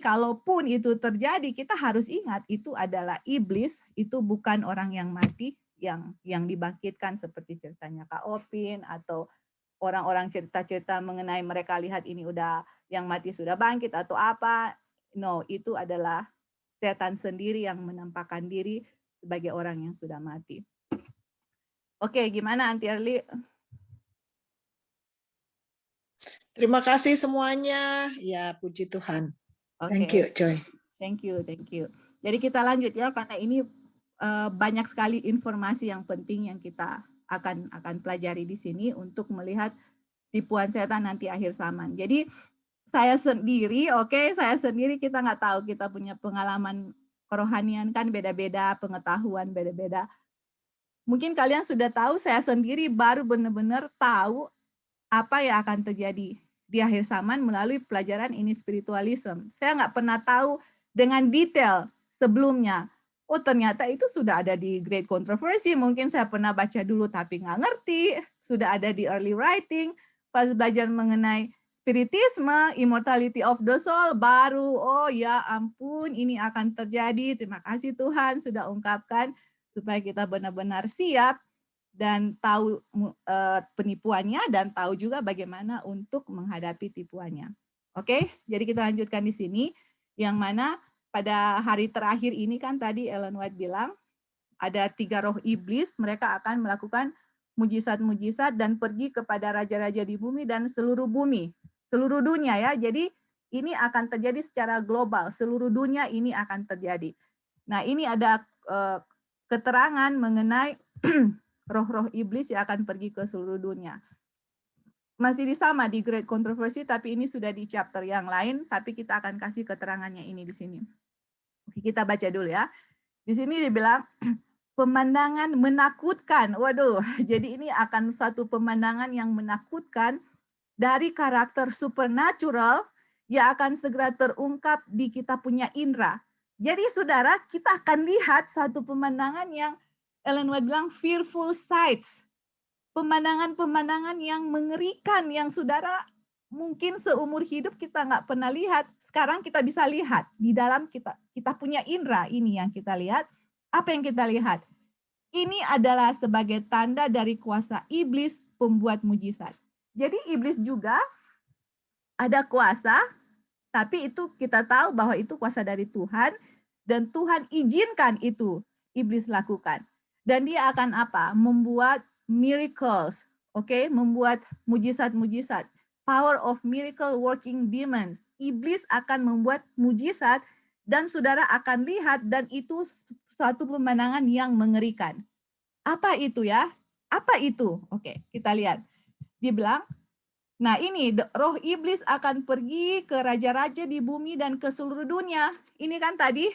kita harus ingat itu adalah iblis, itu bukan orang yang mati yang dibangkitkan seperti ceritanya Kak Opin atau orang-orang cerita-cerita mengenai mereka lihat ini udah yang mati sudah bangkit atau apa. No, itu adalah setan sendiri yang menampakkan diri sebagai orang yang sudah mati. Oke, gimana Aunty Erli? Terima kasih semuanya. Ya, puji Tuhan. Thank you, Joy. Thank you. Jadi kita lanjut ya, karena ini banyak sekali informasi yang penting yang kita akan pelajari di sini untuk melihat tipuan setan nanti akhir zaman. Jadi saya sendiri kita nggak tahu, kita punya pengalaman kerohanian kan beda-beda, pengetahuan beda-beda. Mungkin kalian sudah tahu, saya sendiri baru benar-benar tahu apa yang akan terjadi di akhir zaman melalui pelajaran ini spiritualism. Saya nggak pernah tahu dengan detail sebelumnya. oh ternyata itu sudah ada di Great Controversy, mungkin saya pernah baca dulu tapi nggak ngerti, sudah ada di Early Writing, pas belajar mengenai Spiritisme, Immortality of the Soul, baru, oh ya ampun ini akan terjadi, terima kasih Tuhan sudah ungkapkan, supaya kita benar-benar siap, dan tahu penipuannya, dan tahu juga bagaimana untuk menghadapi tipuannya. Oke, jadi kita lanjutkan di sini, yang mana pada hari terakhir ini kan tadi Ellen White bilang, ada 3 roh iblis, mereka akan melakukan mujizat-mujizat dan pergi kepada raja-raja di bumi dan seluruh bumi, seluruh dunia ya. Jadi ini akan terjadi secara global, seluruh dunia ini akan terjadi. Nah ini ada keterangan mengenai roh-roh iblis yang akan pergi ke seluruh dunia. Masih sama di Great Controversy, tapi ini sudah di chapter yang lain, tapi kita akan kasih keterangannya ini di sini. Oke, kita baca dulu ya. Di sini dibilang pemandangan menakutkan. Waduh, jadi ini akan satu pemandangan yang menakutkan dari karakter supernatural yang akan segera terungkap di kita punya indera. Jadi saudara, kita akan lihat satu pemandangan yang Ellen White bilang fearful sights. Pemandangan-pemandangan yang mengerikan, yang saudara mungkin seumur hidup kita nggak pernah lihat. Sekarang kita bisa lihat di dalam kita punya indera ini yang kita lihat. Apa yang kita lihat? Ini adalah sebagai tanda dari kuasa iblis pembuat mujizat. Jadi iblis juga ada kuasa, tapi itu kita tahu bahwa itu kuasa dari Tuhan, dan Tuhan izinkan itu iblis lakukan. Dan dia akan apa? Membuat miracles, oke? Membuat mujizat-mujizat. Power of miracle working demons. Iblis akan membuat mujizat dan saudara akan lihat, dan itu suatu pemandangan yang mengerikan. Apa itu ya? Apa itu? Oke, kita lihat. Dia bilang, nah ini roh iblis akan pergi ke raja-raja di bumi dan ke seluruh dunia. Ini kan tadi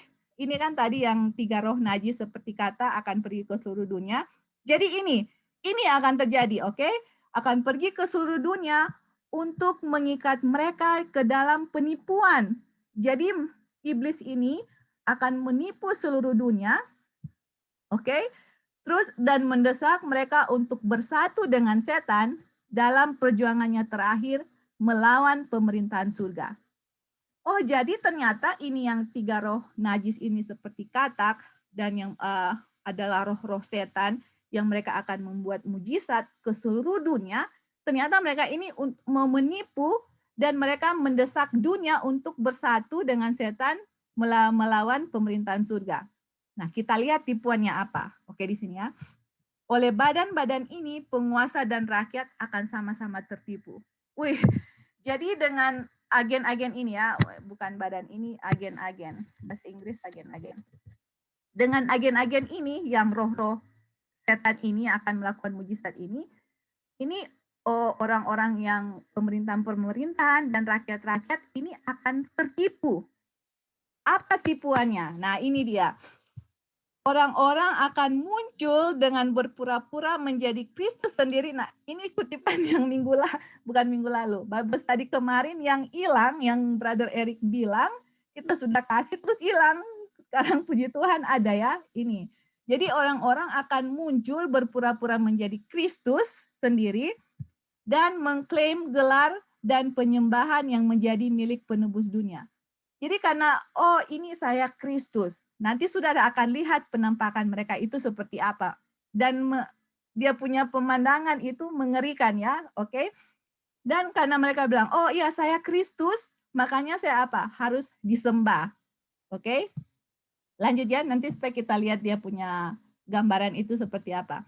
yang 3 roh najis seperti kata akan pergi ke seluruh dunia. Jadi ini akan terjadi, oke? Akan pergi ke seluruh dunia untuk mengikat mereka ke dalam penipuan. Jadi iblis ini akan menipu seluruh dunia, oke? Terus dan mendesak mereka untuk bersatu dengan setan dalam perjuangannya terakhir melawan pemerintahan surga. Oh, jadi ternyata ini yang 3 roh najis ini seperti katak, dan yang adalah roh-roh setan yang mereka akan membuat mujizat ke seluruh dunia. Ternyata mereka ini mau menipu, dan mereka mendesak dunia untuk bersatu dengan setan melawan pemerintahan surga. Nah, kita lihat tipuannya apa. Oke, di sini ya. Oleh badan-badan ini, penguasa dan rakyat akan sama-sama tertipu. Wih, jadi dengan agen-agen ini ya, bukan badan ini, agen-agen. Bahasa Inggris agen-agen. Dengan agen-agen ini, yang roh-roh setan ini akan melakukan mujizat ini orang-orang yang pemerintahan-pemerintahan dan rakyat-rakyat ini akan tertipu. Apa tipuannya? Nah, ini dia. Orang-orang akan muncul dengan berpura-pura menjadi Kristus sendiri. Nah, ini kutipan yang bukan minggu lalu. Babes tadi kemarin yang hilang, yang Brother Eric bilang, kita sudah kasih terus hilang. Sekarang puji Tuhan ada ya, ini. Jadi orang-orang akan muncul berpura-pura menjadi Kristus sendiri dan mengklaim gelar dan penyembahan yang menjadi milik penebus dunia. Jadi karena, oh ini saya Kristus. Nanti saudara akan lihat penampakan mereka itu seperti apa. Dan dia punya pemandangan itu mengerikan ya, oke? Dan karena mereka bilang, oh iya saya Kristus, makanya saya apa? Harus disembah, oke? Lanjut ya, nanti supaya kita lihat dia punya gambaran itu seperti apa.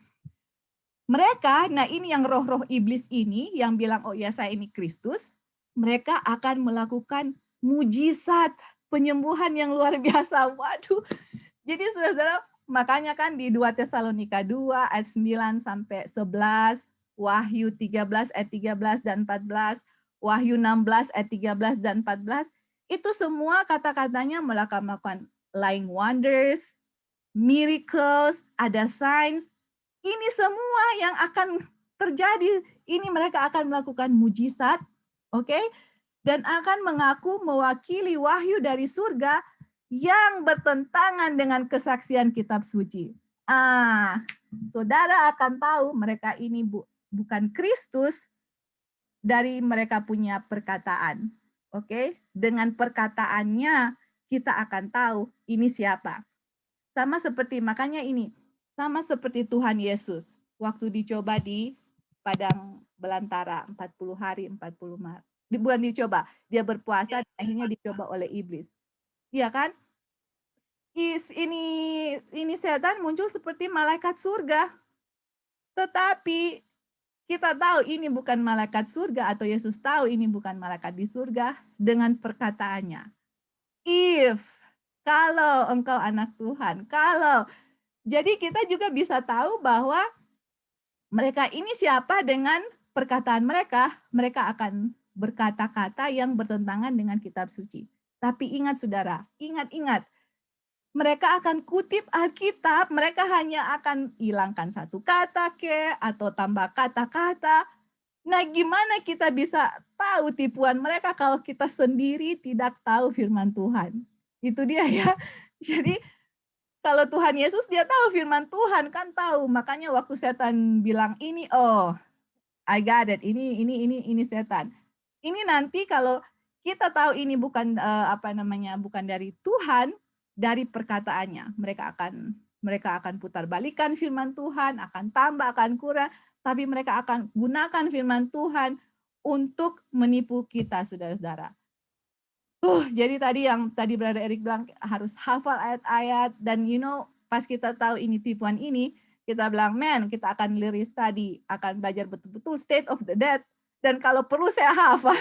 Mereka, nah ini yang roh-roh iblis ini, yang bilang, oh iya saya ini Kristus, mereka akan melakukan mujizat, penyembuhan yang luar biasa. Waduh. Jadi saudara-saudara, makanya kan di 2 Tesalonika 2 ayat 9 sampai 11, Wahyu 13 ayat 13 dan 14, Wahyu 16 ayat 13 dan 14, itu semua kata-katanya melakukan lying wonders, miracles, ada signs. Ini semua yang akan terjadi. Ini mereka akan melakukan mujizat, oke? Dan akan mengaku mewakili wahyu dari surga yang bertentangan dengan kesaksian kitab suci. Saudara akan tahu mereka ini bukan Kristus dari mereka punya perkataan. Oke, dengan perkataannya kita akan tahu ini siapa. Sama seperti, makanya ini, sama seperti Tuhan Yesus waktu dicoba di padang belantara 40 hari, 40 malam. Bukan dicoba, dia berpuasa dan akhirnya dicoba oleh iblis. Iya kan? Ini setan muncul seperti malaikat surga. Tetapi kita tahu ini bukan malaikat surga, atau Yesus tahu ini bukan malaikat di surga dengan perkataannya. Kalau engkau anak Tuhan, jadi kita juga bisa tahu bahwa mereka ini siapa dengan perkataan mereka. Mereka akan berkata-kata yang bertentangan dengan kitab suci. Tapi ingat saudara, ingat. Mereka akan kutip Alkitab, mereka hanya akan hilangkan satu kata atau tambah kata-kata. Nah, gimana kita bisa tahu tipuan mereka kalau kita sendiri tidak tahu firman Tuhan? Itu dia ya. Jadi kalau Tuhan Yesus dia tahu firman Tuhan, kan tahu. Makanya waktu setan bilang ini, I got it. Ini setan. Ini nanti kalau kita tahu ini bukan bukan dari Tuhan, dari perkataannya. Mereka akan putar balikan firman Tuhan, akan tambah, akan kurang, tapi mereka akan gunakan firman Tuhan untuk menipu kita, saudara-saudara. Jadi tadi Brother Eric bilang harus hafal ayat-ayat, dan pas kita tahu ini tipuan ini, kita bilang, kita akan liris tadi, akan belajar betul-betul state of the dead, dan kalau perlu saya hafal,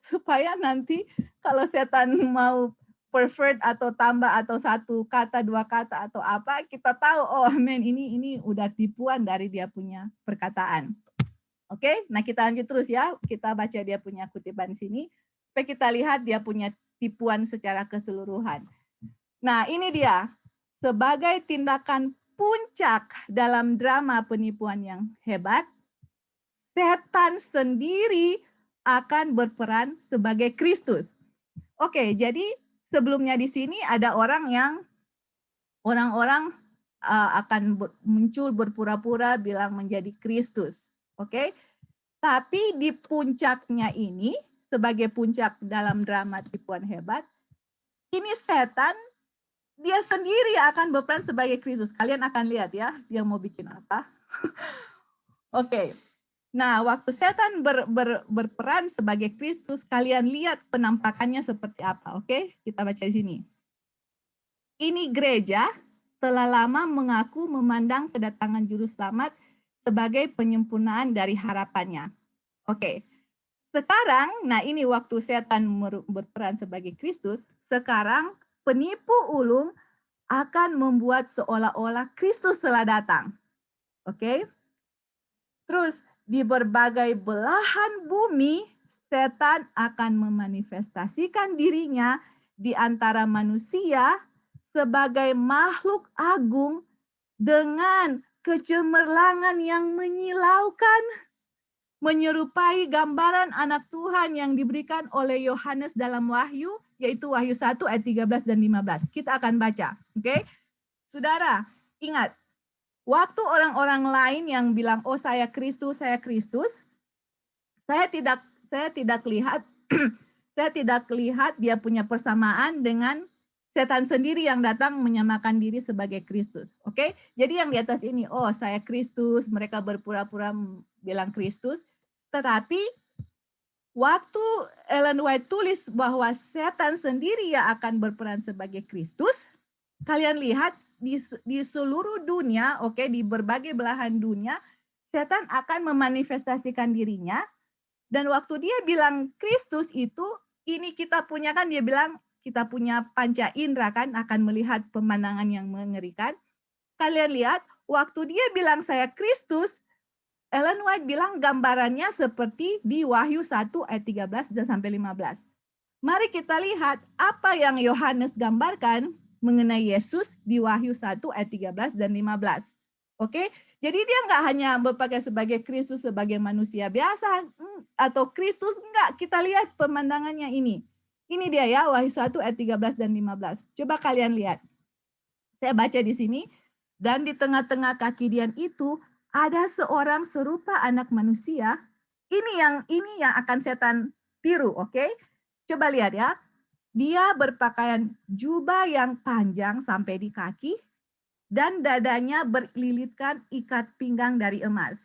supaya nanti kalau setan mau pervert atau tambah atau satu kata, dua kata atau apa, kita tahu, ini udah tipuan dari dia punya perkataan. Oke, nah kita lanjut terus ya, kita baca dia punya kutipan sini, supaya kita lihat dia punya tipuan secara keseluruhan. Nah ini dia, sebagai tindakan puncak dalam drama penipuan yang hebat, setan sendiri akan berperan sebagai Kristus. Oke, jadi sebelumnya di sini ada orang-orang akan muncul berpura-pura bilang menjadi Kristus. Oke. Tapi di puncaknya ini, sebagai puncak dalam drama tipuan hebat, ini setan dia sendiri akan berperan sebagai Kristus. Kalian akan lihat ya, dia mau bikin apa. Oke. Nah, waktu setan berperan sebagai Kristus, kalian lihat penampakannya seperti apa. Oke, kita baca di sini. Ini gereja telah lama mengaku memandang kedatangan juru selamat sebagai penyempurnaan dari harapannya. Oke. Sekarang, nah ini waktu setan berperan sebagai Kristus, sekarang penipu ulung akan membuat seolah-olah Kristus telah datang. Oke. Terus di berbagai belahan bumi, setan akan memanifestasikan dirinya di antara manusia sebagai makhluk agung dengan kecemerlangan yang menyilaukan, menyerupai gambaran anak Tuhan yang diberikan oleh Yohanes dalam Wahyu, yaitu Wahyu 1 ayat 13 dan 15. Kita akan baca. Oke? Saudara, ingat, waktu orang-orang lain yang bilang, saya Kristus, saya tidak lihat saya tidak lihat dia punya persamaan dengan setan sendiri yang datang menyamakan diri sebagai Kristus. Oke? Jadi yang di atas ini, saya Kristus, mereka berpura-pura bilang Kristus, tetapi waktu Ellen White tulis bahwa setan sendiri yang akan berperan sebagai Kristus, kalian lihat di seluruh dunia, di berbagai belahan dunia, setan akan memanifestasikan dirinya, dan waktu dia bilang Kristus itu, ini kita punya kan, dia bilang kita punya panca indera kan, akan melihat pemandangan yang mengerikan. Kalian lihat, waktu dia bilang saya Kristus, Ellen White bilang gambarannya seperti di Wahyu 1 ayat 13 dan sampai 15. Mari kita lihat apa yang Yohanes gambarkan mengenai Yesus di Wahyu 1 ayat 13 dan 15. Oke, jadi dia nggak hanya berpakai sebagai Kristus sebagai manusia biasa atau Kristus, enggak. Kita lihat pemandangannya ini. Ini dia ya, Wahyu 1 ayat 13 dan 15. Coba kalian lihat. Saya baca di sini. Dan di tengah-tengah kaki Dian itu ada seorang serupa anak manusia. Ini yang akan setan tiru, oke? Coba lihat ya. Dia berpakaian jubah yang panjang sampai di kaki dan dadanya berlilitkan ikat pinggang dari emas.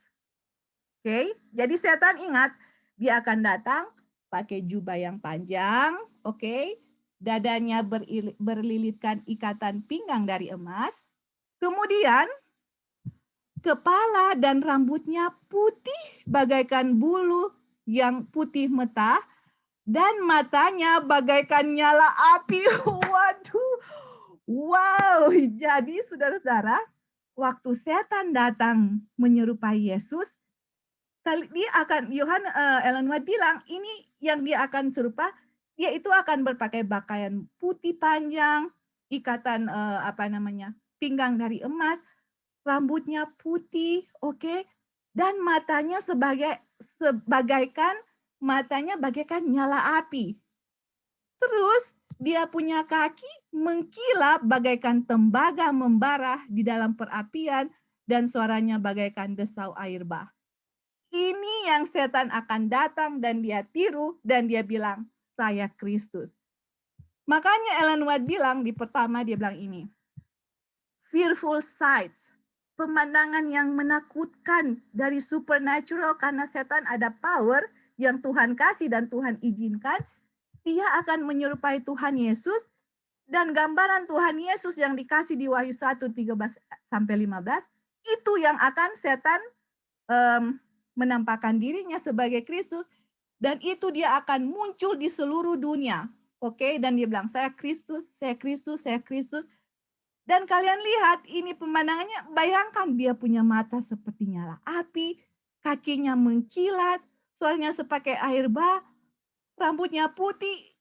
Oke, jadi setan ingat, dia akan datang pakai jubah yang panjang, oke, dadanya berlilitkan ikatan pinggang dari emas, kemudian kepala dan rambutnya putih bagaikan bulu yang putih meta, dan matanya bagaikan nyala api. Waduh, wow, jadi saudara-saudara, waktu setan datang menyerupai Yesus, dia akan Ellen White bilang ini yang dia akan serupa, dia itu akan berpakai pakaian putih panjang, ikatan pinggang dari emas, rambutnya putih, oke, dan matanya bagaikan nyala api. Terus dia punya kaki mengkilap bagaikan tembaga membara di dalam perapian dan suaranya bagaikan desau air bah. Ini yang setan akan datang dan dia tiru dan dia bilang, saya Kristus. Makanya Ellen White bilang di pertama dia bilang ini, fearful sights, pemandangan yang menakutkan dari supernatural karena setan ada power yang Tuhan kasih dan Tuhan izinkan, dia akan menyerupai Tuhan Yesus dan gambaran Tuhan Yesus yang dikasih di Wahyu 1, 13-15, itu yang akan setan menampakkan dirinya sebagai Kristus, dan itu dia akan muncul di seluruh dunia. Oke, dan dia bilang, saya Kristus, saya Kristus, saya Kristus. Dan kalian lihat, ini pemandangannya, bayangkan dia punya mata seperti nyala api, kakinya mengkilat, suaranya seperti air bah, rambutnya putih.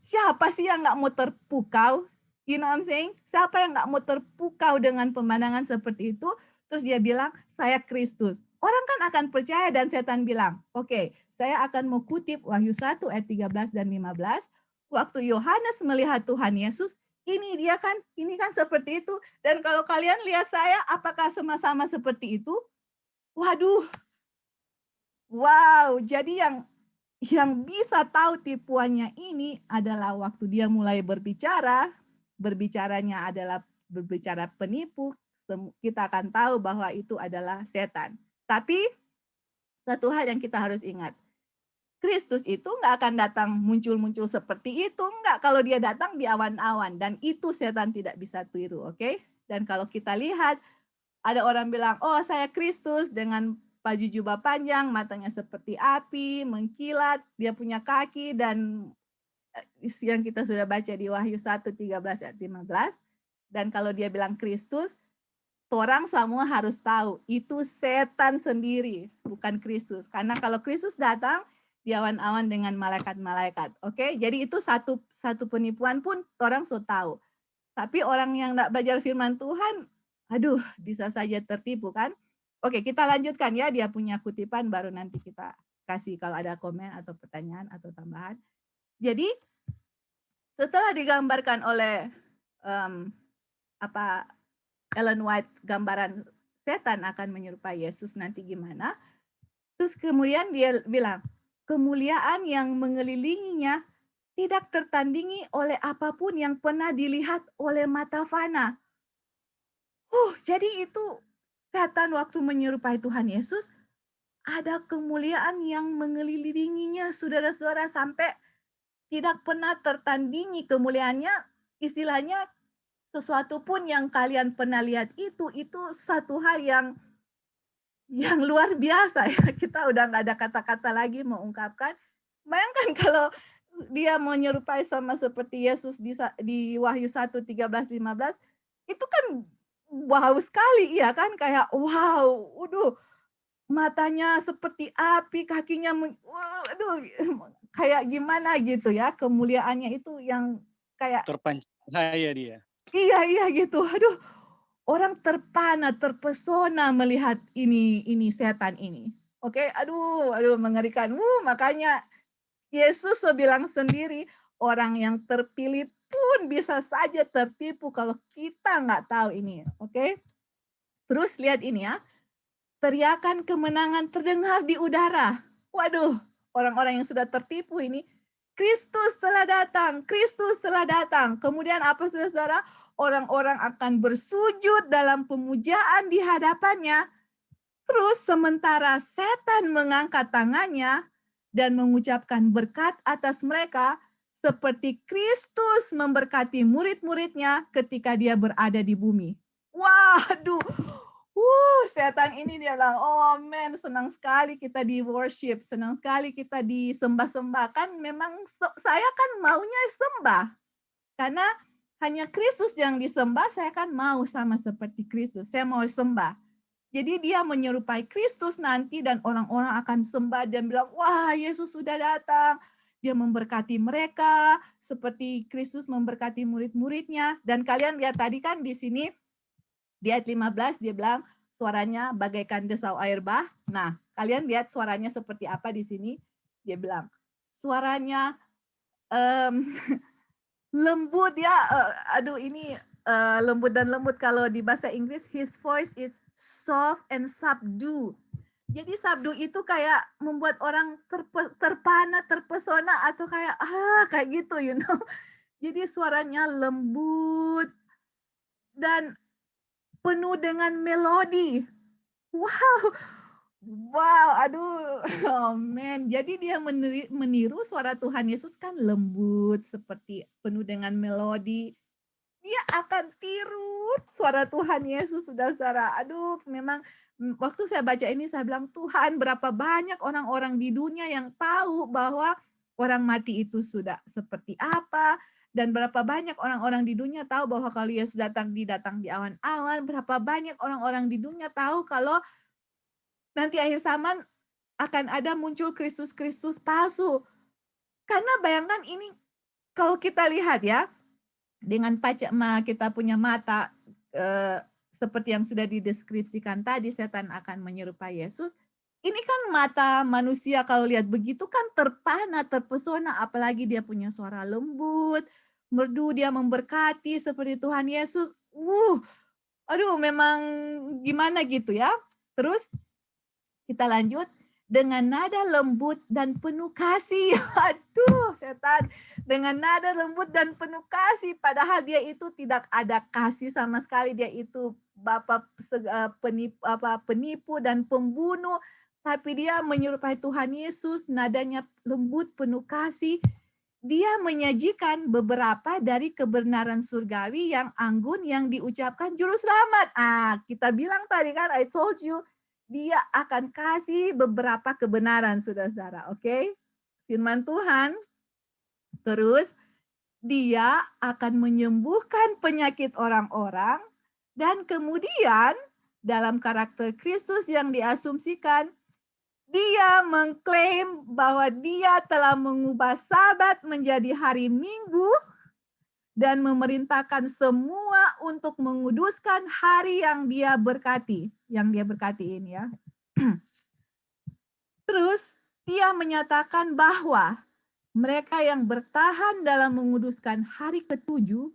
Siapa sih yang nggak mau terpukau? You know what I'm saying? Siapa yang nggak mau terpukau dengan pemandangan seperti itu? Terus dia bilang, saya Kristus. Orang kan akan percaya dan setan bilang, oke, saya akan mengutip Wahyu 1 ayat 13 dan 15. Waktu Yohanes melihat Tuhan Yesus, ini kan seperti itu. Dan kalau kalian lihat saya, apakah sama-sama seperti itu? Waduh. Wow, jadi yang bisa tahu tipuannya ini adalah waktu dia mulai berbicaranya adalah berbicara penipu, kita akan tahu bahwa itu adalah setan. Tapi satu hal yang kita harus ingat, Kristus itu nggak akan datang muncul-muncul seperti itu, nggak, kalau dia datang di awan-awan, dan itu setan tidak bisa tiru, oke? Dan kalau kita lihat, ada orang bilang, oh saya Kristus dengan baju jubah panjang, matanya seperti api, mengkilat, dia punya kaki, dan yang kita sudah baca di Wahyu 1, 13, ayat 15. Dan kalau dia bilang Kristus, orang semua harus tahu, itu setan sendiri, bukan Kristus. Karena kalau Kristus datang, di awan-awan dengan malaikat-malaikat. Oke, jadi itu satu penipuan pun orang sudah tahu. Tapi orang yang tidak belajar firman Tuhan, aduh, bisa saja tertipu kan. Oke, kita lanjutkan ya, dia punya kutipan, baru nanti kita kasih kalau ada komen atau pertanyaan atau tambahan. Jadi, setelah digambarkan oleh Ellen White, gambaran setan akan menyerupai Yesus nanti gimana, terus kemudian dia bilang, kemuliaan yang mengelilinginya tidak tertandingi oleh apapun yang pernah dilihat oleh mata fana. Jadi itu setan waktu menyerupai Tuhan Yesus, ada kemuliaan yang mengelilinginya, saudara-saudara, sampai tidak pernah tertandingi kemuliaannya. Istilahnya, sesuatu pun yang kalian pernah lihat itu satu hal yang luar biasa ya. Kita udah nggak ada kata-kata lagi mengungkapkan. Bayangkan kalau dia menyerupai sama seperti Yesus di Wahyu 1, 13, 15, itu kan wow sekali, ya kan? Kayak wow, matanya seperti api, kakinya kayak gimana gitu ya, kemuliaannya itu yang kayak terpancar cahaya dia. Iya gitu. Orang terpana, terpesona melihat ini setan ini. Oke, aduh mengerikan. Makanya Yesus bilang sendiri, orang yang terpilih pun bisa saja tertipu kalau kita nggak tahu ini. Oke? Terus lihat ini ya. Teriakan kemenangan terdengar di udara. Waduh, orang-orang yang sudah tertipu ini. Kristus telah datang, Kristus telah datang. Kemudian apa saudara? Orang-orang akan bersujud dalam pemujaan di hadapannya. Terus sementara setan mengangkat tangannya dan mengucapkan berkat atas mereka, seperti Kristus memberkati murid-muridnya ketika dia berada di bumi. Waduh, setan ini dia bilang, oh man, senang sekali kita di worship, senang sekali kita disembah-sembah. Kan memang saya kan maunya sembah, karena hanya Kristus yang disembah, saya kan mau sama seperti Kristus, saya mau sembah. Jadi dia menyerupai Kristus nanti dan orang-orang akan sembah dan bilang, wah Yesus sudah datang. Dia memberkati mereka seperti Kristus memberkati murid-muridnya. Dan kalian lihat tadi kan di sini, di ayat 15 dia bilang suaranya bagaikan desau air bah. Nah, kalian lihat suaranya seperti apa di sini. Dia bilang, suaranya lembut ya, ini lembut dan lembut. Kalau di bahasa Inggris, his voice is soft and subdued. Jadi sabdu itu kayak membuat orang terpana, terpesona, atau kayak gitu, you know. Jadi suaranya lembut dan penuh dengan melodi. Wow, aduh, oh man. Jadi dia meniru suara Tuhan Yesus kan lembut, seperti penuh dengan melodi. Dia akan tiru suara Tuhan Yesus, saudara. Aduh, memang waktu saya baca ini saya bilang, Tuhan, berapa banyak orang-orang di dunia yang tahu bahwa orang mati itu sudah seperti apa, dan berapa banyak orang-orang di dunia tahu bahwa kalau Yesus datang di awan-awan, berapa banyak orang-orang di dunia tahu kalau nanti akhir zaman akan ada muncul Kristus-Kristus palsu. Karena bayangkan ini, kalau kita lihat ya, dengan kita punya mata, seperti yang sudah dideskripsikan tadi, setan akan menyerupai Yesus. Ini kan mata manusia kalau lihat begitu kan terpana, terpesona, apalagi dia punya suara lembut, merdu, dia memberkati seperti Tuhan Yesus. Aduh, memang gimana gitu ya. Terus kita lanjut, dengan nada lembut dan penuh kasih. Aduh, setan. Dengan nada lembut dan penuh kasih. Padahal dia itu tidak ada kasih sama sekali. Dia itu bapa penipu dan pembunuh. Tapi dia menyerupai Tuhan Yesus. Nadanya lembut, penuh kasih. Dia menyajikan beberapa dari kebenaran surgawi yang anggun yang diucapkan juru selamat. Kita bilang tadi kan, I told you, dia akan kasih beberapa kebenaran, saudara-saudara. Oke? Firman Tuhan. Terus, dia akan menyembuhkan penyakit orang-orang. Dan kemudian, dalam karakter Kristus yang diasumsikan, dia mengklaim bahwa dia telah mengubah Sabat menjadi hari Minggu dan memerintahkan semua untuk menguduskan hari yang dia berkati. Yang dia berkati ini ya. Terus dia menyatakan bahwa mereka yang bertahan dalam menguduskan hari ke-7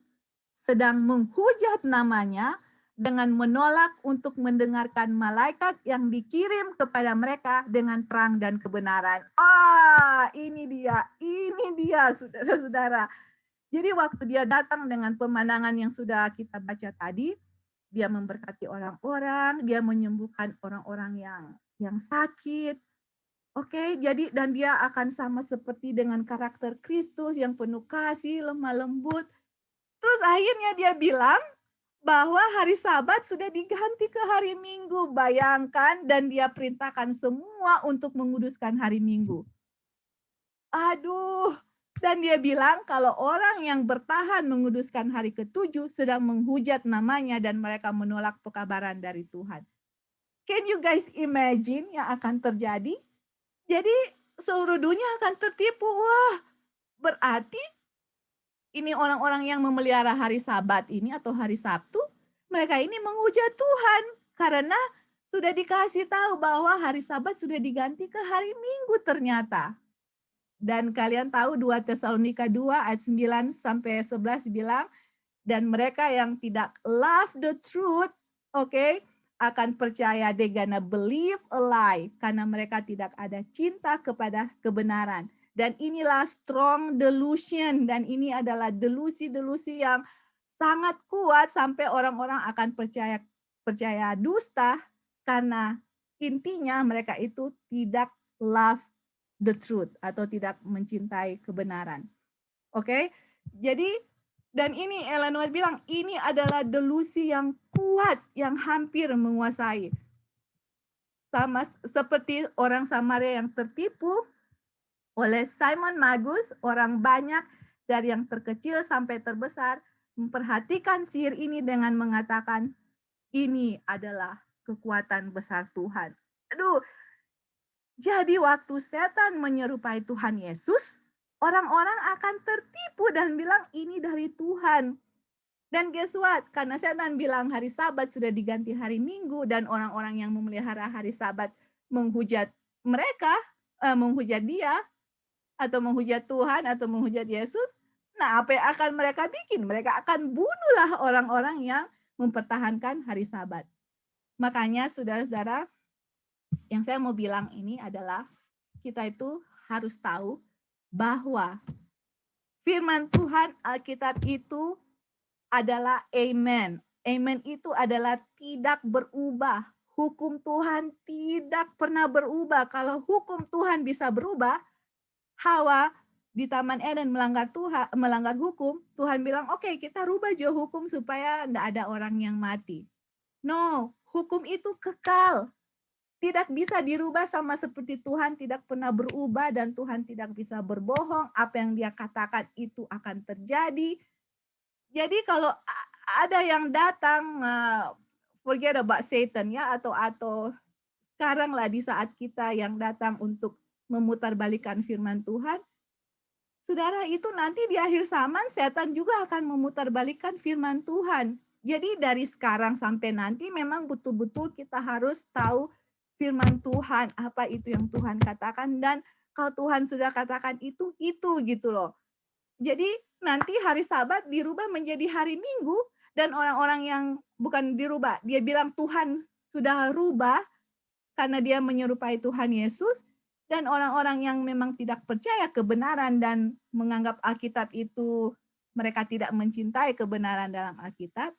sedang menghujat namanya dengan menolak untuk mendengarkan malaikat yang dikirim kepada mereka dengan terang dan kebenaran. Ini dia saudara-saudara. Jadi waktu dia datang dengan pemandangan yang sudah kita baca tadi, dia memberkati orang-orang, dia menyembuhkan orang-orang yang sakit. Oke, jadi dan dia akan sama seperti dengan karakter Kristus yang penuh kasih, lemah lembut. Terus akhirnya dia bilang bahwa hari Sabat sudah diganti ke hari Minggu. Bayangkan, dan dia perintahkan semua untuk menguduskan hari Minggu. Aduh, dan dia bilang kalau orang yang bertahan menguduskan hari ke-7 sedang menghujat namanya dan mereka menolak pekabaran dari Tuhan. Can you guys imagine yang akan terjadi? Jadi seluruh dunia akan tertipu. Wah, berarti ini orang-orang yang memelihara hari Sabat ini atau hari Sabtu, mereka ini menghujat Tuhan karena sudah dikasih tahu bahwa hari Sabat sudah diganti ke hari Minggu ternyata. Dan kalian tahu 2 Tesalonika 2 ayat 9 sampai 11 bilang, dan mereka yang tidak love the truth, akan percaya, they gonna believe a lie, karena mereka tidak ada cinta kepada kebenaran. Dan inilah strong delusion, dan ini adalah delusi-delusi yang sangat kuat sampai orang-orang akan percaya dusta, karena intinya mereka itu tidak love the truth atau tidak mencintai kebenaran. Jadi, dan ini Ellen White bilang ini adalah delusi yang kuat yang hampir menguasai. Sama seperti orang Samaria yang tertipu oleh Simon Magus, orang banyak dari yang terkecil sampai terbesar memperhatikan sihir ini dengan mengatakan ini adalah kekuatan besar Tuhan. Aduh, jadi waktu setan menyerupai Tuhan Yesus, orang-orang akan tertipu dan bilang ini dari Tuhan. Dan guess what? Karena setan bilang hari Sabat sudah diganti hari Minggu dan orang-orang yang memelihara hari Sabat menghujat mereka, menghujat dia, atau menghujat Tuhan, atau menghujat Yesus. Nah, apa yang akan mereka bikin? Mereka akan bunuhlah orang-orang yang mempertahankan hari Sabat. Makanya saudara-saudara, yang saya mau bilang ini adalah kita itu harus tahu bahwa firman Tuhan Alkitab itu adalah amen. Amen itu adalah tidak berubah. Hukum Tuhan tidak pernah berubah. Kalau hukum Tuhan bisa berubah, Hawa di Taman Eden melanggar hukum, Tuhan bilang, oke, kita rubah juga hukum supaya tidak ada orang yang mati. No, hukum itu kekal. Tidak bisa dirubah, sama seperti Tuhan tidak pernah berubah dan Tuhan tidak bisa berbohong. Apa yang dia katakan itu akan terjadi. Jadi kalau ada yang datang, forget about Satan ya, atau sekarang lah di saat kita yang datang untuk memutarbalikkan firman Tuhan, saudara, itu nanti di akhir zaman setan juga akan memutarbalikkan firman Tuhan. Jadi dari sekarang sampai nanti memang betul-betul kita harus tahu firman Tuhan, apa itu yang Tuhan katakan, dan kalau Tuhan sudah katakan itu gitu loh. Jadi nanti hari Sabat dirubah menjadi hari Minggu, dan orang-orang yang bukan dirubah, dia bilang Tuhan sudah rubah karena dia menyerupai Tuhan Yesus, dan orang-orang yang memang tidak percaya kebenaran dan menganggap Alkitab itu, mereka tidak mencintai kebenaran dalam Alkitab,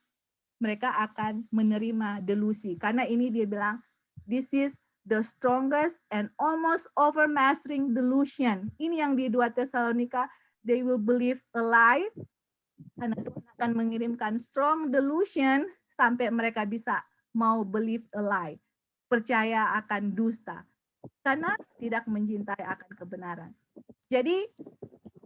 mereka akan menerima delusi. Karena ini dia bilang, this is the strongest and almost overmastering delusion. Ini yang di 2 Tesalonika, they will believe a lie, karena Tuhan akan mengirimkan strong delusion sampai mereka bisa mau believe a lie, percaya akan dusta, karena tidak mencintai akan kebenaran. Jadi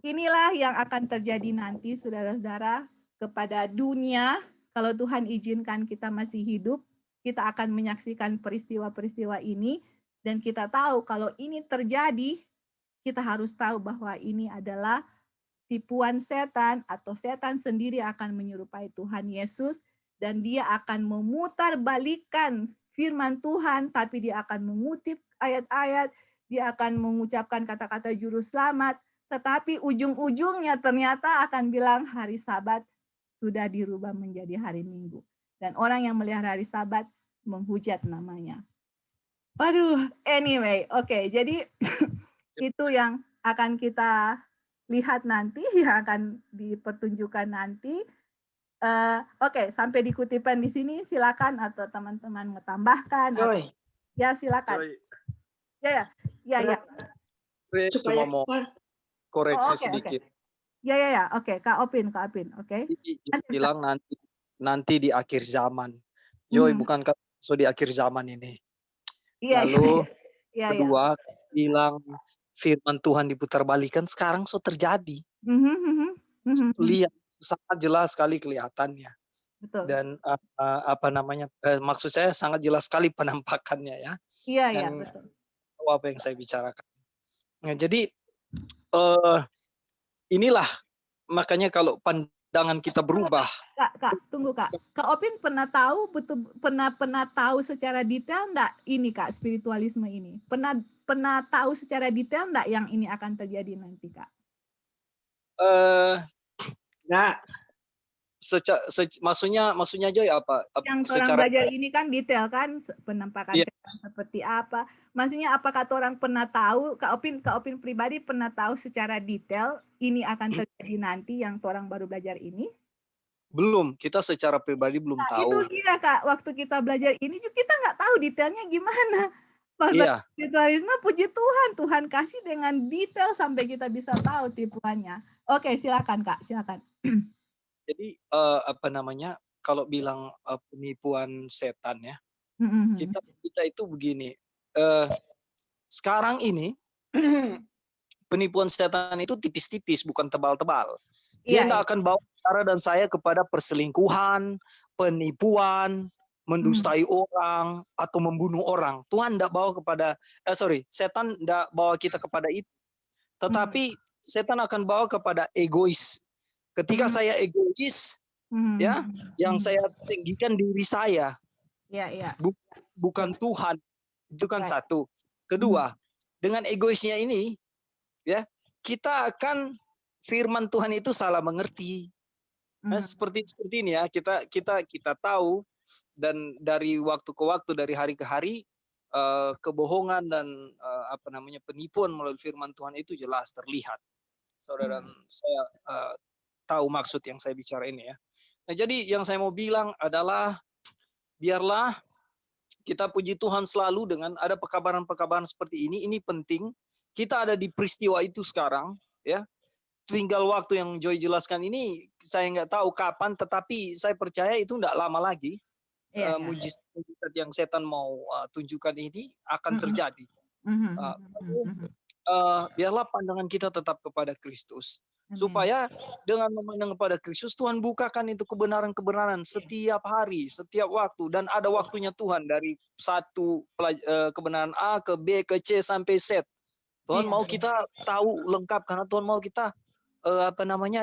inilah yang akan terjadi nanti, saudara-saudara, kepada dunia. Kalau Tuhan izinkan kita masih hidup, kita akan menyaksikan peristiwa-peristiwa ini, dan kita tahu kalau ini terjadi, kita harus tahu bahwa ini adalah tipuan setan, atau setan sendiri akan menyerupai Tuhan Yesus, dan dia akan memutarbalikkan firman Tuhan, tapi dia akan mengutip ayat-ayat, dia akan mengucapkan kata-kata juru selamat, tetapi ujung-ujungnya ternyata akan bilang hari Sabat sudah dirubah menjadi hari Minggu. Dan orang yang melihara hari Sabat menghujat namanya. Waduh, anyway, oke, jadi itu yang akan kita lihat nanti, yang akan dipertunjukkan nanti. Oke, sampai di kutipan di sini, silakan, atau teman-teman menambahkan. Ya, silakan. Ya. Cuma mau koreksi sedikit. Ya. Oke, Kak Opin. Oke. Bilang nanti di akhir zaman. Joy, bukan so di akhir zaman ini. Lalu kedua bilang firman Tuhan diputarbalikkan, sekarang so terjadi. Lihat sangat jelas sekali kelihatannya. Betul. Dan maksud saya sangat jelas sekali penampakannya ya. Iya, betul. Apa yang saya bicarakan. Nah, jadi inilah makanya kalau pandangan kita berubah. Kak, tunggu Kak. Kak Opin pernah tahu pernah tahu secara detail enggak ini Kak, spiritualisme ini? Pernah tahu secara detail enggak yang ini akan terjadi nanti Kak? Enggak. Maksudnya Joy apa? Yang orang belajar ini kan detail kan, penampakan seperti apa? Maksudnya apakah orang pernah tahu, Kak Opin pribadi pernah tahu secara detail ini akan terjadi nanti yang orang baru belajar ini? Belum, kita secara pribadi belum tahu. Itu dia Kak, waktu kita belajar ini kita nggak tahu detailnya gimana. Pas spiritualisme, puji Tuhan, Tuhan kasih dengan detail sampai kita bisa tahu tipuannya. Oke, silakan Kak, silakan. Jadi kalau bilang penipuan setan ya, kita itu begini. Sekarang ini penipuan setan itu tipis-tipis, bukan tebal-tebal. Dia tidak akan bawa Sarah dan saya kepada perselingkuhan, penipuan, mendustai orang atau membunuh orang. Tuhan tidak bawa kepada setan tidak bawa kita kepada itu. Tetapi setan akan bawa kepada egois. Ketika saya egois, ya, yang saya tinggikan diri saya, bukan Tuhan, itu kan satu. Kedua, dengan egoisnya ini, ya, kita akan firman Tuhan itu salah mengerti. Nah, seperti ini ya, kita tahu dan dari waktu ke waktu, dari hari ke hari, kebohongan dan penipuan melalui firman Tuhan itu jelas terlihat. Saudara, saya tahu maksud yang saya bicara ini ya. Nah, jadi yang saya mau bilang adalah biarlah kita puji Tuhan selalu dengan ada pekabaran-pekabaran seperti ini penting. Kita ada di peristiwa itu sekarang, ya. Tinggal waktu yang Joy jelaskan ini, saya nggak tahu kapan, tetapi saya percaya itu nggak lama lagi. Mujizat yang setan mau tunjukkan ini akan terjadi. Biarlah pandangan kita tetap kepada Kristus. Supaya dengan memandang kepada Kristus, Tuhan bukakan itu kebenaran-kebenaran setiap hari, setiap waktu. Dan ada waktunya Tuhan dari satu kebenaran A ke B ke C sampai Z. Tuhan mau kita tahu lengkap karena Tuhan mau kita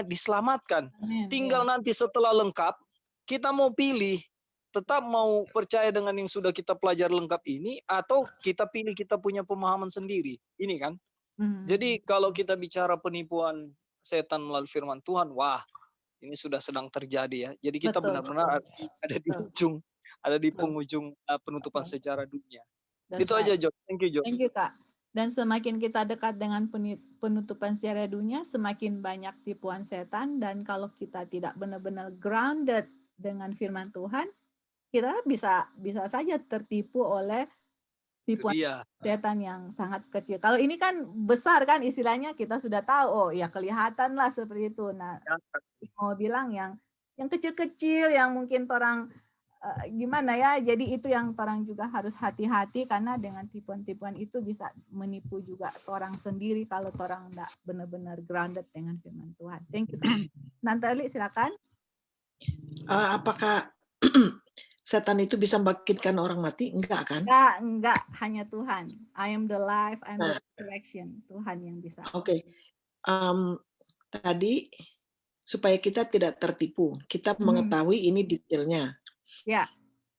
diselamatkan. Tinggal nanti setelah lengkap, kita mau pilih tetap mau percaya dengan yang sudah kita pelajari lengkap ini atau kita pilih kita punya pemahaman sendiri. Ini kan. Jadi kalau kita bicara penipuan setan melalui firman Tuhan, wah, ini sudah sedang terjadi ya. Jadi kita benar-benar ada di ujung, ada di penghujung penutupan sejarah dunia. Itu aja, Jo. Thank you, Jo. Thank you, Kak. Dan semakin kita dekat dengan penutupan sejarah dunia, semakin banyak tipuan setan. Dan kalau kita tidak benar-benar grounded dengan firman Tuhan, kita bisa saja tertipu oleh tipuan setan yang sangat kecil. Kalau ini kan besar kan istilahnya, kita sudah tahu, oh ya kelihatan lah seperti itu. Nah, mau bilang yang kecil-kecil yang mungkin orang gimana ya, jadi itu yang orang juga harus hati-hati karena dengan tipuan-tipuan itu bisa menipu juga orang sendiri kalau orang tidak benar-benar grounded dengan firman Tuhan. Thank you. Nantali silakan. Apakah setan itu bisa membangkitkan orang mati? Enggak kan? Enggak, hanya Tuhan. I am the life, I am the resurrection. Tuhan yang bisa. Oke. Tadi supaya kita tidak tertipu, kita mengetahui ini detailnya. Ya.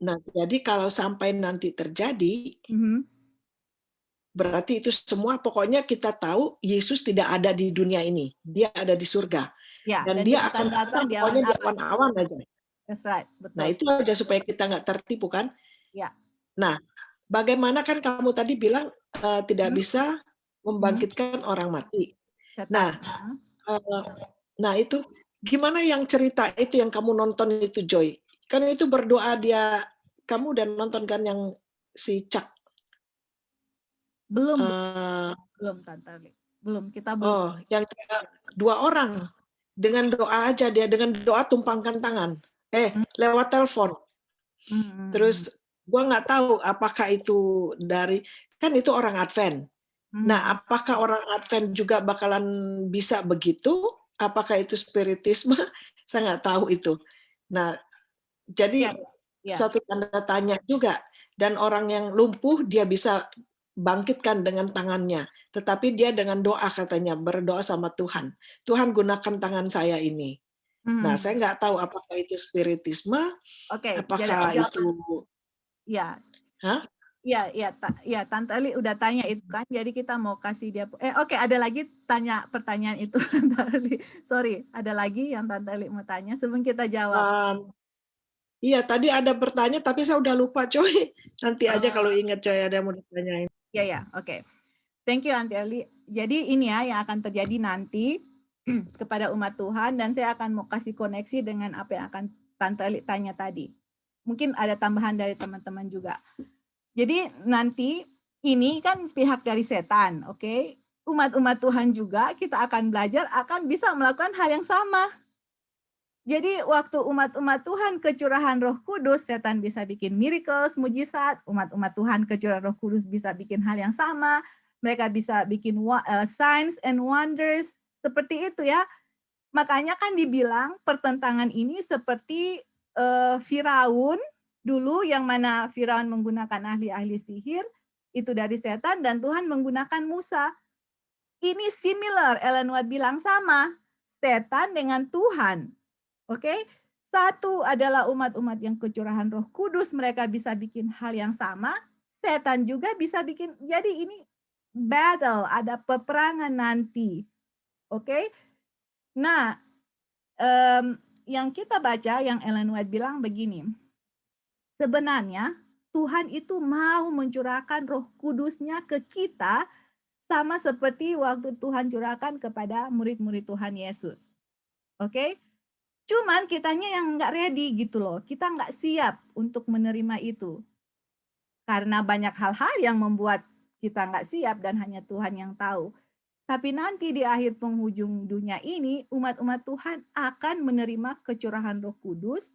Nah, jadi kalau sampai nanti terjadi, berarti itu semua pokoknya kita tahu Yesus tidak ada di dunia ini. Dia ada di surga. Ya, dan dia akan datang pokoknya di awan-awan aja. That's right, betul. Nah, itu aja supaya kita nggak tertipu kan? Ya. Nah, bagaimana kan kamu tadi bilang tidak bisa membangkitkan orang mati. Nah, itu gimana yang cerita itu yang kamu nonton itu, Joy? Kan itu berdoa kamu dan nonton kan yang si Cak. Belum Tante. Belum, kita belum. Oh, yang 2 orang dengan doa aja, dia dengan doa tumpangkan tangan. Lewat telepon. Terus gua nggak tahu apakah itu kan itu orang Advent. Nah, apakah orang Advent juga bakalan bisa begitu? Apakah itu spiritisme? Saya nggak tahu itu. Nah, jadi suatu tanda tanya juga. Dan orang yang lumpuh dia bisa bangkitkan dengan tangannya. Tetapi dia dengan doa katanya, berdoa sama Tuhan. Tuhan gunakan tangan saya ini. Nah, saya nggak tahu apakah itu spiritisme, apakah itu ya. Hah? Ya, Tante Eli udah tanya itu kan, jadi kita mau kasih dia. Oke, ada lagi pertanyaan itu, Tante Eli. Sorry, ada lagi yang Tante Eli mau tanya sebelum kita jawab. Iya, tadi ada pertanyaan, tapi saya udah lupa, Coy. Nanti aja kalau ingat, Coy, ada yang mau ditanyain. Ya, oke. Thank you, Tante Eli. Jadi ini ya yang akan terjadi nanti kepada umat Tuhan, dan saya akan mau kasih koneksi dengan apa yang akan Tante Eli tanya tadi. Mungkin ada tambahan dari teman-teman juga. Jadi nanti ini kan pihak dari setan, oke? Umat-umat Tuhan juga kita akan belajar akan bisa melakukan hal yang sama. Jadi waktu umat-umat Tuhan kecurahan Roh Kudus, setan bisa bikin miracles, mujizat. Umat-umat Tuhan kecurahan Roh Kudus bisa bikin hal yang sama. Mereka bisa bikin signs and wonders seperti itu ya. Makanya kan dibilang pertentangan ini seperti Firaun dulu, yang mana Firaun menggunakan ahli-ahli sihir itu dari setan, dan Tuhan menggunakan Musa. Ini similar, Ellen White bilang sama, setan dengan Tuhan. Oke? Satu adalah umat-umat yang kecurahan Roh Kudus, mereka bisa bikin hal yang sama, setan juga bisa bikin. Jadi ini battle, ada peperangan nanti. Oke? Nah, yang kita baca, yang Ellen White bilang begini, sebenarnya Tuhan itu mau mencurahkan Roh Kudus-Nya ke kita sama seperti waktu Tuhan curahkan kepada murid-murid Tuhan Yesus. Oke? Cuman kitanya yang nggak ready gitu loh. Kita nggak siap untuk menerima itu. Karena banyak hal-hal yang membuat kita nggak siap dan hanya Tuhan yang tahu. Tapi nanti di akhir penghujung dunia ini, umat-umat Tuhan akan menerima kecurahan Roh Kudus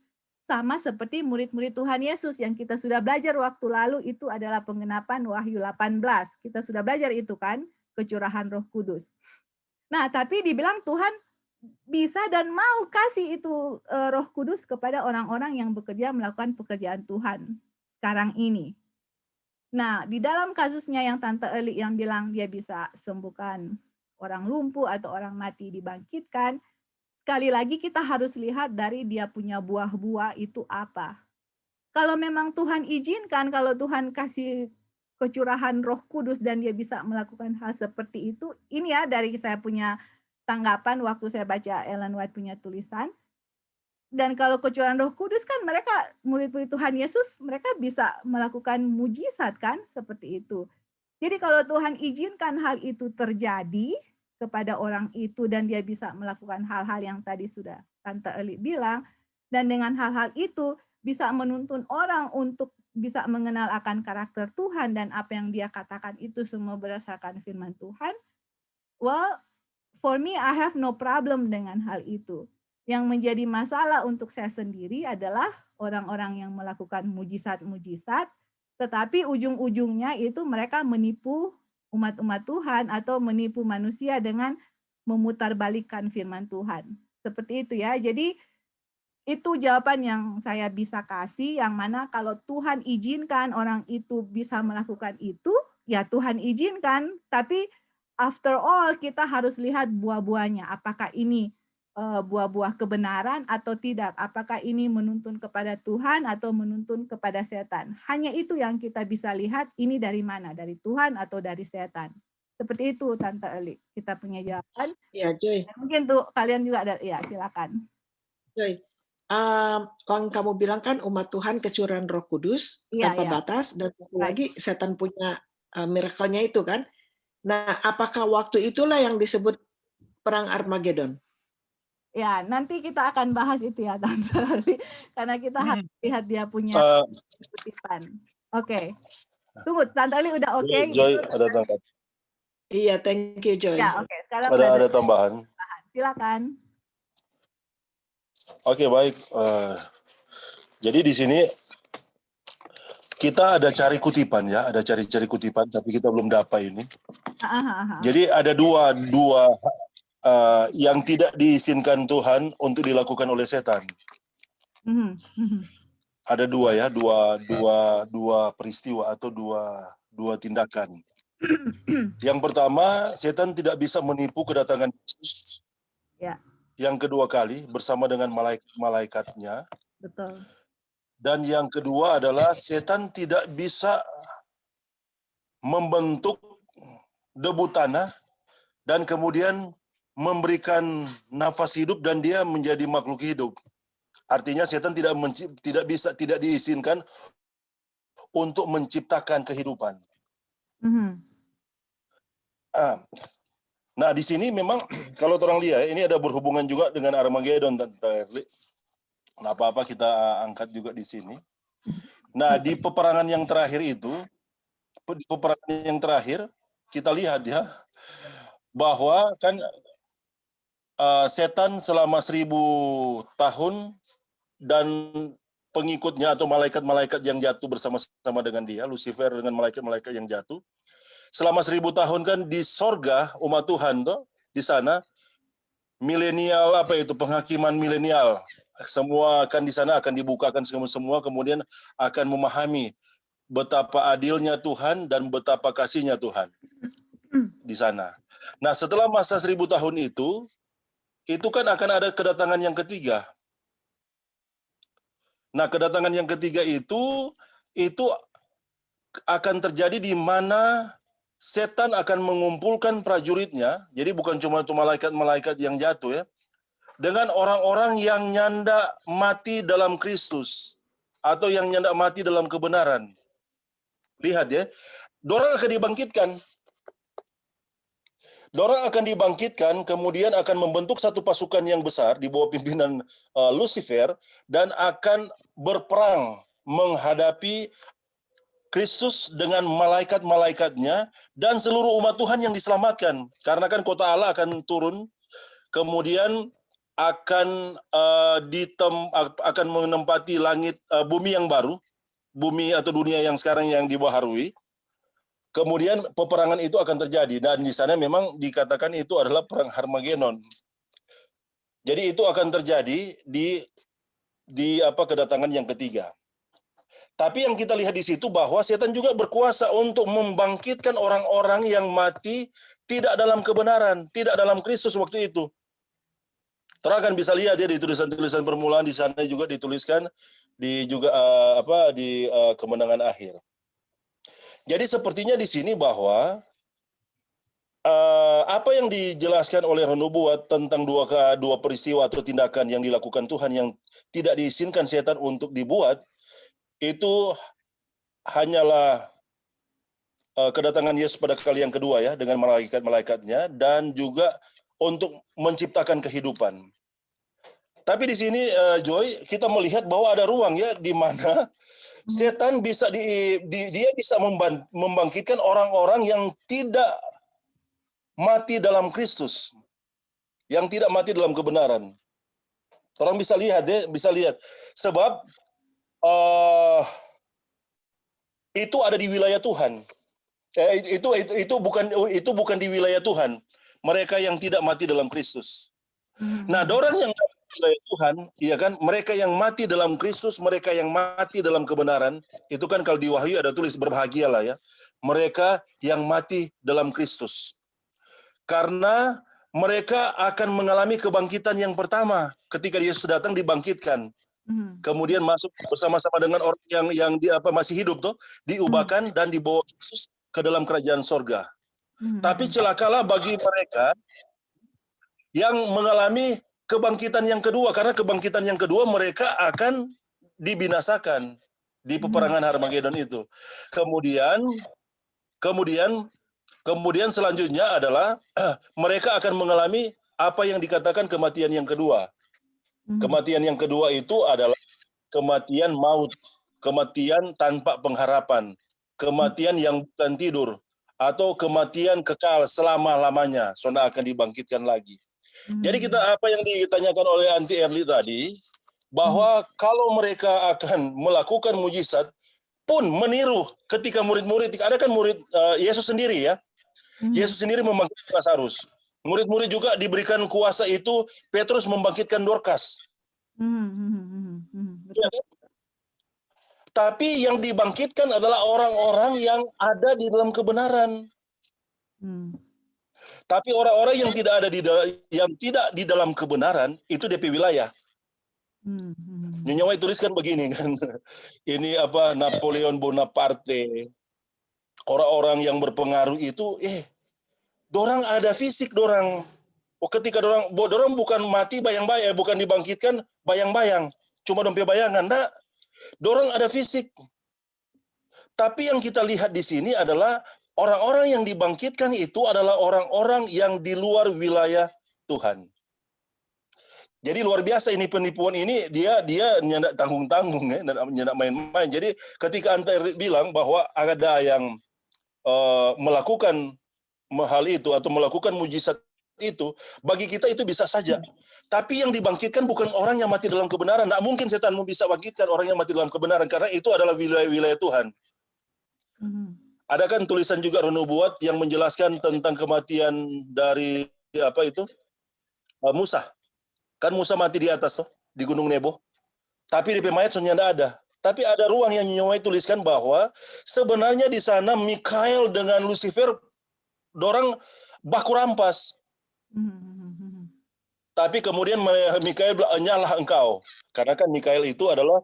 sama seperti murid-murid Tuhan Yesus yang kita sudah belajar waktu lalu. Itu adalah penggenapan Wahyu 18. Kita sudah belajar itu kan, kecurahan Roh Kudus. Nah, tapi dibilang Tuhan bisa dan mau kasih itu Roh Kudus kepada orang-orang yang bekerja melakukan pekerjaan Tuhan sekarang ini. Nah, di dalam kasusnya yang Tante Eli yang bilang dia bisa sembuhkan orang lumpuh atau orang mati dibangkitkan, sekali lagi kita harus lihat dari dia punya buah-buah itu apa. Kalau memang Tuhan izinkan, kalau Tuhan kasih kecurahan Roh Kudus dan dia bisa melakukan hal seperti itu, ini ya dari saya punya tanggapan waktu saya baca Ellen White punya tulisan. Dan kalau kecurahan Roh Kudus kan mereka murid-murid Tuhan Yesus, mereka bisa melakukan mujizat kan seperti itu. Jadi kalau Tuhan izinkan hal itu terjadi kepada orang itu dan dia bisa melakukan hal-hal yang tadi sudah Tante Eli bilang, dan dengan hal-hal itu bisa menuntun orang untuk bisa mengenal akan karakter Tuhan dan apa yang dia katakan itu semua berdasarkan firman Tuhan. Well, for me I have no problem dengan hal itu. Yang menjadi masalah untuk saya sendiri adalah orang-orang yang melakukan mujizat-mujizat, tetapi ujung-ujungnya itu mereka menipu umat-umat Tuhan atau menipu manusia dengan memutarbalikkan firman Tuhan. Seperti itu ya. Jadi itu jawaban yang saya bisa kasih, yang mana kalau Tuhan izinkan orang itu bisa melakukan itu, ya Tuhan izinkan. Tapi after all kita harus lihat buah-buahnya. Apakah ini buah-buah kebenaran atau tidak. Apakah ini menuntun kepada Tuhan atau menuntun kepada setan. Hanya itu yang kita bisa lihat, ini dari mana, dari Tuhan atau dari setan. Seperti itu Tante Eli, kita punya jawaban. Ya, Joy. Mungkin tuh kalian juga ada, ya silakan. Joy, yang kamu bilang kan umat Tuhan kecurahan Roh Kudus tanpa batas, dan satu lagi setan punya miracle-nya itu kan. Nah, apakah waktu itulah yang disebut perang Armageddon? Ya, nanti kita akan bahas itu ya, Tante. Karena kita harus lihat dia punya kutipan. Oke. Tunggu, Tante Ali udah oke? Joy, ada tambahan. Iya, thank you, Joy. Ya, oke. Sekarang ada tambahan. Silakan. Oke, baik. Jadi di sini kita ada cari kutipan ya, ada cari kutipan, tapi kita belum dapat ini. Jadi ada dua yang tidak diizinkan Tuhan untuk dilakukan oleh setan. Ada dua ya, dua peristiwa atau dua tindakan. Yang pertama, setan tidak bisa menipu kedatangan Yesus. Ya. yang kedua kali bersama dengan malaikat-malaikatnya. Betul. Dan yang kedua adalah setan tidak bisa membentuk debu tanah dan kemudian memberikan nafas hidup dan dia menjadi makhluk hidup. Artinya setan tidak diizinkan untuk menciptakan kehidupan. Nah, di sini memang kalau orang lihat ini ada berhubungan juga dengan Armageddon, Tante Erli. Nah, apa-apa kita angkat juga di sini. Nah, di peperangan yang terakhir itu, kita lihat ya bahwa kan setan selama 1000 tahun dan pengikutnya atau malaikat-malaikat yang jatuh bersama-sama dengan dia, Lucifer dengan malaikat-malaikat yang jatuh, selama 1000 tahun kan di sorga umat Tuhan tuh di sana milenial penghakiman milenial semua akan di sana akan dibukakan semua kemudian akan memahami betapa adilnya Tuhan dan betapa kasihnya Tuhan di sana. Nah, setelah masa 1000 tahun itu kan akan ada kedatangan yang ketiga. Nah, kedatangan yang ketiga itu akan terjadi di mana setan akan mengumpulkan prajuritnya, jadi bukan cuma itu malaikat-malaikat yang jatuh ya, dengan orang-orang yang nyanda mati dalam Kristus, atau yang nyanda mati dalam kebenaran. Lihat ya, dorang akan dibangkitkan. Dorang akan dibangkitkan, kemudian akan membentuk satu pasukan yang besar di bawah pimpinan Lucifer, dan akan berperang menghadapi Kristus dengan malaikat-malaikatnya dan seluruh umat Tuhan yang diselamatkan. Karena kan kota Allah akan turun, kemudian akan menempati langit bumi yang baru, bumi atau dunia yang sekarang yang dibaharui. Kemudian peperangan itu akan terjadi dan di sana memang dikatakan itu adalah perang Armageddon. Jadi itu akan terjadi di kedatangan yang ketiga. Tapi yang kita lihat di situ bahwa setan juga berkuasa untuk membangkitkan orang-orang yang mati tidak dalam kebenaran, tidak dalam Kristus waktu itu. Terus akan bisa lihat ya di tulisan-tulisan permulaan di sana juga dituliskan di kemenangan akhir. Jadi sepertinya di sini bahwa apa yang dijelaskan oleh Roh Nubuat tentang dua peristiwa atau tindakan yang dilakukan Tuhan yang tidak diizinkan setan untuk dibuat, itu hanyalah kedatangan Yesus pada kali yang kedua ya, dengan malaikat-malaikatnya, dan juga untuk menciptakan kehidupan. Tapi di sini Joy, kita melihat bahwa ada ruang ya, di mana setan bisa dia bisa membangkitkan orang-orang yang tidak mati dalam Kristus, yang tidak mati dalam kebenaran. Orang bisa lihat sebab itu ada di wilayah Tuhan. Itu bukan di wilayah Tuhan. Mereka yang tidak mati dalam Kristus. Nah, orang yang wilayah Tuhan, iya kan, mereka yang mati dalam Kristus, mereka yang mati dalam kebenaran, itu kan kalau di Wahyu ada tulis berbahagialah ya, mereka yang mati dalam Kristus. Karena mereka akan mengalami kebangkitan yang pertama ketika Yesus datang dibangkitkan. Kemudian masuk bersama-sama dengan orang yang masih hidup tuh, diubahkan dan dibawa Yesus ke dalam kerajaan sorga. Tapi celakalah bagi mereka yang mengalami kebangkitan yang kedua, karena kebangkitan yang kedua mereka akan dibinasakan di peperangan Armageddon itu. Kemudian selanjutnya adalah mereka akan mengalami apa yang dikatakan kematian yang kedua. Kematian yang kedua itu adalah kematian maut, kematian tanpa pengharapan, kematian yang bukan tidur, atau kematian kekal selama-lamanya. Saudara akan dibangkitkan lagi. Jadi apa yang ditanyakan oleh Anti Erli tadi, bahwa kalau mereka akan melakukan mujizat pun meniru ketika murid-murid, ada kan murid Yesus sendiri ya, Yesus sendiri membangkitkan Lazarus. Murid-murid juga diberikan kuasa itu, Petrus membangkitkan Dorcas. Tapi yang dibangkitkan adalah orang-orang yang ada di dalam kebenaran. Tapi orang-orang yang tidak di dalam kebenaran itu DP wilayah. Nyonya White tuliskan begini kan. Ini Napoleon Bonaparte, orang-orang yang berpengaruh itu dorang ada fisik dorang. Ketika dorang bukan mati bayang-bayang, bukan dibangkitkan bayang-bayang, cuma dompe bayangan, enggak. Dorang ada fisik. Tapi yang kita lihat di sini adalah orang-orang yang dibangkitkan itu adalah orang-orang yang di luar wilayah Tuhan. Jadi luar biasa ini penipuan ini, dia nyendak tanggung-tanggung ya, dan nyendak main-main. Jadi ketika Anda bilang bahwa ada yang melakukan hal itu atau melakukan mujizat itu, bagi kita itu bisa saja. Tapi yang dibangkitkan bukan orang yang mati dalam kebenaran. Tidak mungkin setan mau bisa bangkitkan orang yang mati dalam kebenaran, karena itu adalah wilayah Tuhan. Ada kan tulisan juga Nubuat yang menjelaskan tentang kematian dari Musa. Kan Musa mati di atas di Gunung Nebo. Tapi di mayat sebenarnya tidak ada. Tapi ada ruang yang Nyonya tuliskan bahwa sebenarnya di sana Mikael dengan Lucifer dorang baku rampas. Tapi kemudian Mikael bilang, nyalah engkau. Karena kan Mikael itu adalah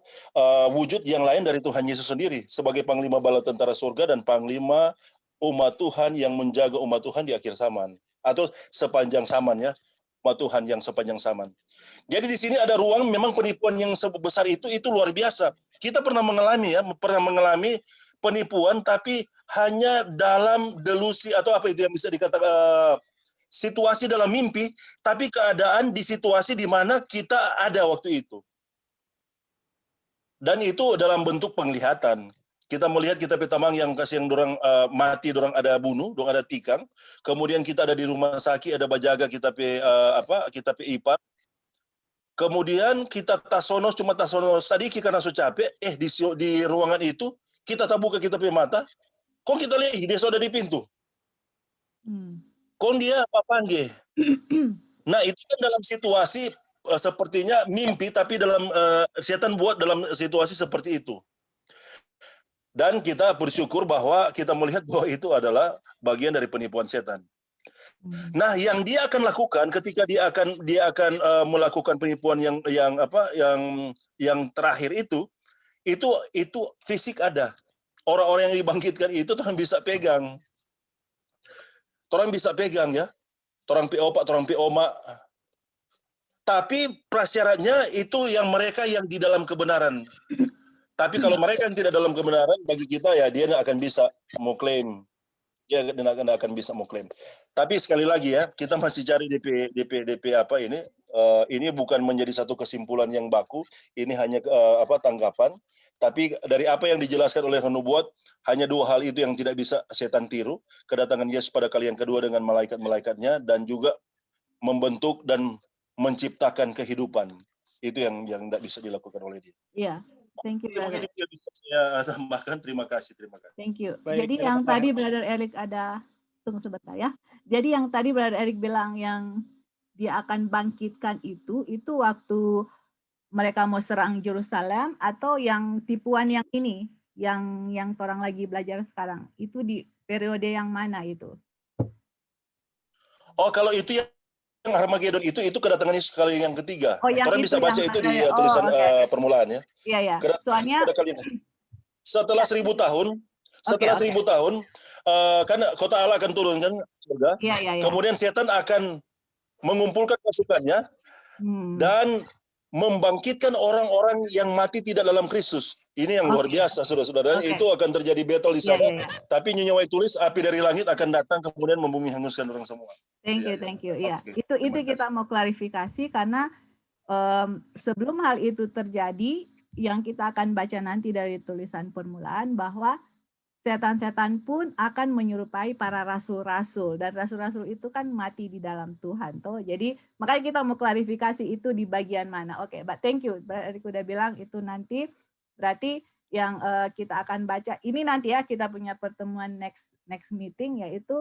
wujud yang lain dari Tuhan Yesus sendiri. Sebagai panglima bala tentara surga dan panglima umat Tuhan yang menjaga umat Tuhan di akhir zaman. Atau sepanjang zaman ya. Umat Tuhan yang sepanjang zaman. Jadi di sini ada ruang, memang penipuan yang sebesar itu luar biasa. Kita pernah mengalami penipuan, tapi hanya dalam delusi atau apa itu yang bisa dikatakan situasi dalam mimpi, tapi keadaan di situasi di mana kita ada waktu itu. Dan itu dalam bentuk penglihatan. Kita melihat kita petamang yang kasih yang dorang mati, dorang ada bunuh, dorang ada tikang. Kemudian kita ada di rumah sakit, ada bajaga kita pe ipar. Kemudian kita tasono sedikit karena sudah capek. Di ruangan itu kita buka kita pe mata. Kok kita lihat dia sudah di pintu. Kok dia apa panggil? Nah itu kan dalam situasi sepertinya mimpi, tapi dalam setan buat dalam situasi seperti itu. Dan kita bersyukur bahwa kita melihat bahwa itu adalah bagian dari penipuan setan. Nah, yang dia akan lakukan ketika dia akan melakukan penipuan yang terakhir itu fisik ada. Orang-orang yang dibangkitkan itu orang bisa pegang. Orang bisa pegang ya. Orang pe-opak, orang pe-oma. Tapi prasyaratnya itu yang mereka yang di dalam kebenaran. Tapi kalau mereka yang tidak dalam kebenaran, bagi kita ya dia tidak akan bisa mau klaim. Dia tidak akan bisa mau klaim. Tapi sekali lagi ya, kita masih cari DP apa ini. Ini bukan menjadi satu kesimpulan yang baku. Ini hanya tanggapan. Tapi dari apa yang dijelaskan oleh Nubuat, hanya dua hal itu yang tidak bisa setan tiru. Kedatangan Yesus pada kali yang kedua dengan malaikat-malaikatnya, dan juga membentuk dan menciptakan kehidupan. Itu yang tidak bisa dilakukan oleh dia. Iya. Thank you, brother. Mungkin bisa saya tambahkan. Terima kasih. Thank you. Baik, jadi yang tadi brother Eric tunggu sebentar ya. Jadi yang tadi brother Eric bilang yang dia akan bangkitkan itu waktu mereka mau serang Yerusalem, atau yang tipuan yang ini, yang orang lagi belajar sekarang, itu di periode yang mana itu? Oh, kalau itu yang Armageddon itu kedatangan Yesus kali yang ketiga. Orang bisa baca itu di tulisan permulaan ya. Iya. Soalnya setelah 1000 tahun, tahun, kan kota Allah akan turun kan surga. Iya. Kemudian setan akan mengumpulkan pasukannya dan membangkitkan orang-orang yang mati tidak dalam Kristus. Ini yang luar biasa, saudara-saudara. Itu akan terjadi battle di sana. Tapi Nyonya White tulis api dari langit akan datang kemudian membumi hanguskan orang semua. Thank you. Ya, itu kita mau klarifikasi karena sebelum hal itu terjadi, yang kita akan baca nanti dari tulisan permulaan bahwa setan-setan pun akan menyerupai para rasul-rasul, dan rasul-rasul itu kan mati di dalam Tuhan toh. Jadi makanya kita mau klarifikasi itu di bagian mana. Oke, but thank you. Berarti udah bilang itu nanti, berarti yang kita akan baca ini nanti ya, kita punya pertemuan next meeting, yaitu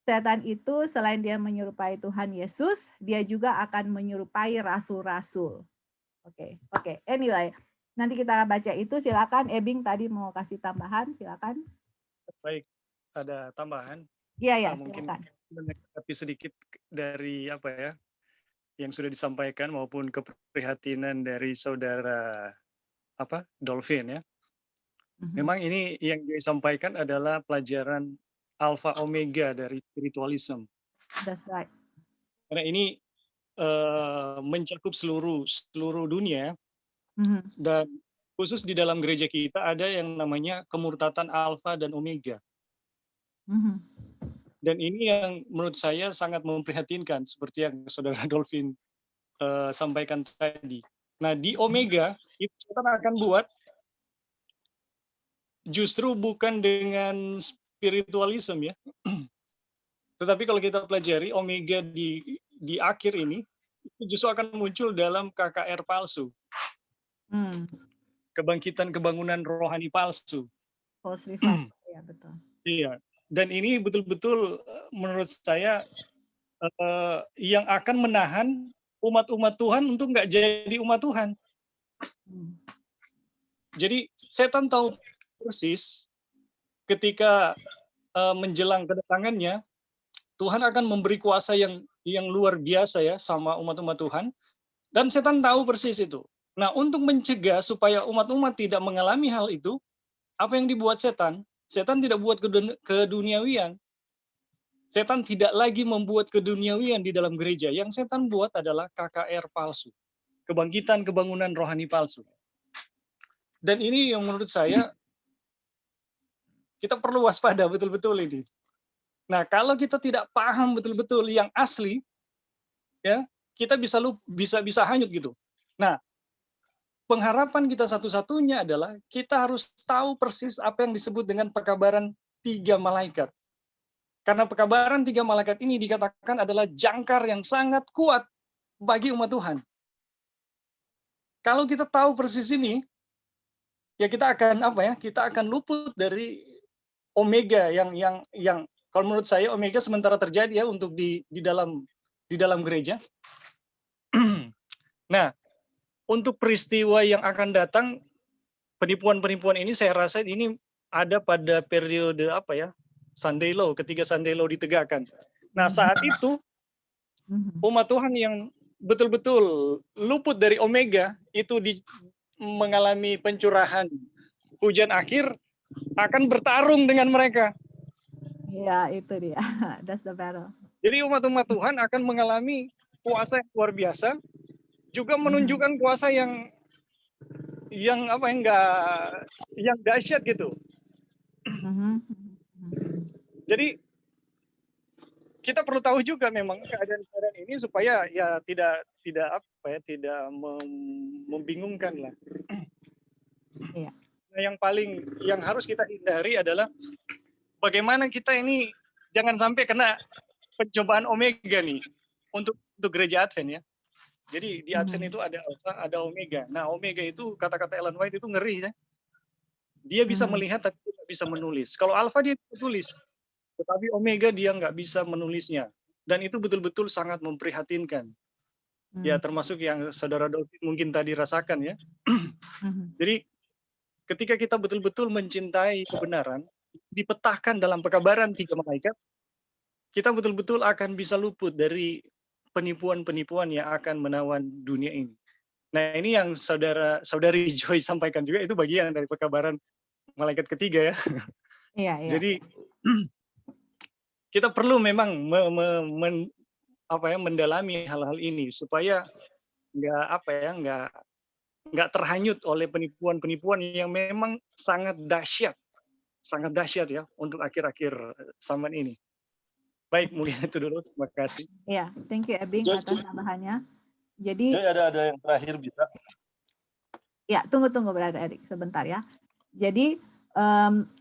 setan itu selain dia menyerupai Tuhan Yesus, dia juga akan menyerupai rasul-rasul. Oke. Anyway, nanti kita baca itu. Silakan Ebing tadi mau kasih tambahan, silakan. Baik, ada tambahan. Iya, mungkin silakan. menanggapi sedikit dari apa ya yang sudah disampaikan maupun keprihatinan dari saudara Dolphin ya. Memang ini yang disampaikan adalah pelajaran alfa omega dari spiritualism. That's right. Karena ini mencakup seluruh dunia dan khusus di dalam gereja kita ada yang namanya kemurtatan alfa dan omega. Dan ini yang menurut saya sangat memprihatinkan seperti yang saudara Dolphin sampaikan tadi. Nah di omega itu setan akan buat justru bukan dengan spiritualism ya. Tetapi kalau kita pelajari omega di akhir ini itu justru akan muncul dalam KKR palsu. Kebangkitan kebangunan rohani palsu. False revival, ya betul. Iya. Dan ini betul-betul menurut saya yang akan menahan umat-umat Tuhan untuk nggak jadi umat Tuhan. Jadi setan tahu persis ketika menjelang kedatangannya Tuhan akan memberi kuasa yang luar biasa ya sama umat-umat Tuhan, dan setan tahu persis itu. Nah, untuk mencegah supaya umat-umat tidak mengalami hal itu, apa yang dibuat setan? Setan tidak buat keduniawian. Setan tidak lagi membuat keduniawian di dalam gereja. Yang setan buat adalah KKR palsu. Kebangkitan kebangunan rohani palsu. Dan ini yang menurut saya kita perlu waspada betul-betul ini. Nah, kalau kita tidak paham betul-betul yang asli, ya kita bisa hanyut gitu. Nah, pengharapan kita satu-satunya adalah kita harus tahu persis apa yang disebut dengan pekabaran 3 malaikat. Karena pekabaran 3 malaikat ini dikatakan adalah jangkar yang sangat kuat bagi umat Tuhan. Kalau kita tahu persis ini, ya kita akan kita akan luput dari omega yang kalau menurut saya omega sementara terjadi ya untuk di dalam gereja. Nah, untuk peristiwa yang akan datang, penipuan-penipuan ini saya rasa ini ada pada periode Sunday Law, ketika Sunday Law ditegakkan. Nah, saat itu umat Tuhan yang betul-betul luput dari omega itu mengalami pencurahan hujan akhir akan bertarung dengan mereka. Ya, itu dia. That's the battle. Jadi umat-umat Tuhan akan mengalami kuasa yang luar biasa, juga menunjukkan kuasa yang dahsyat gitu. Jadi kita perlu tahu juga memang keadaan ini supaya ya tidak membingungkan lah. Iya. Nah, yang harus kita hindari adalah bagaimana kita ini jangan sampai kena pencobaan omega nih untuk gereja Advent ya. Jadi di Advent itu ada alpha, ada omega. Nah, omega itu kata-kata Ellen White itu ngeri ya. Dia bisa melihat tapi tidak bisa menulis. Kalau alpha dia bisa tulis, tetapi omega dia nggak bisa menulisnya. Dan itu betul-betul sangat memprihatinkan. Ya, termasuk yang saudara Dolphin mungkin tadi rasakan ya. Jadi ketika kita betul-betul mencintai kebenaran, dipetahkan dalam pekabaran 3 malaikat, kita betul-betul akan bisa luput dari penipuan-penipuan yang akan menawan dunia ini. Nah, ini yang saudari Joy sampaikan juga, itu bagian dari pekabaran malaikat ketiga ya. Iya. Jadi kita perlu memang mendalami hal-hal ini supaya nggak terhanyut oleh penipuan-penipuan yang memang sangat dahsyat ya untuk akhir-akhir zaman ini. Baik, mungkin itu dulu. Terima kasih. Ya, thank you Ebing atas tambahannya. Jadi ada yang terakhir bisa. Ya, tunggu Brother Erik sebentar ya. Jadi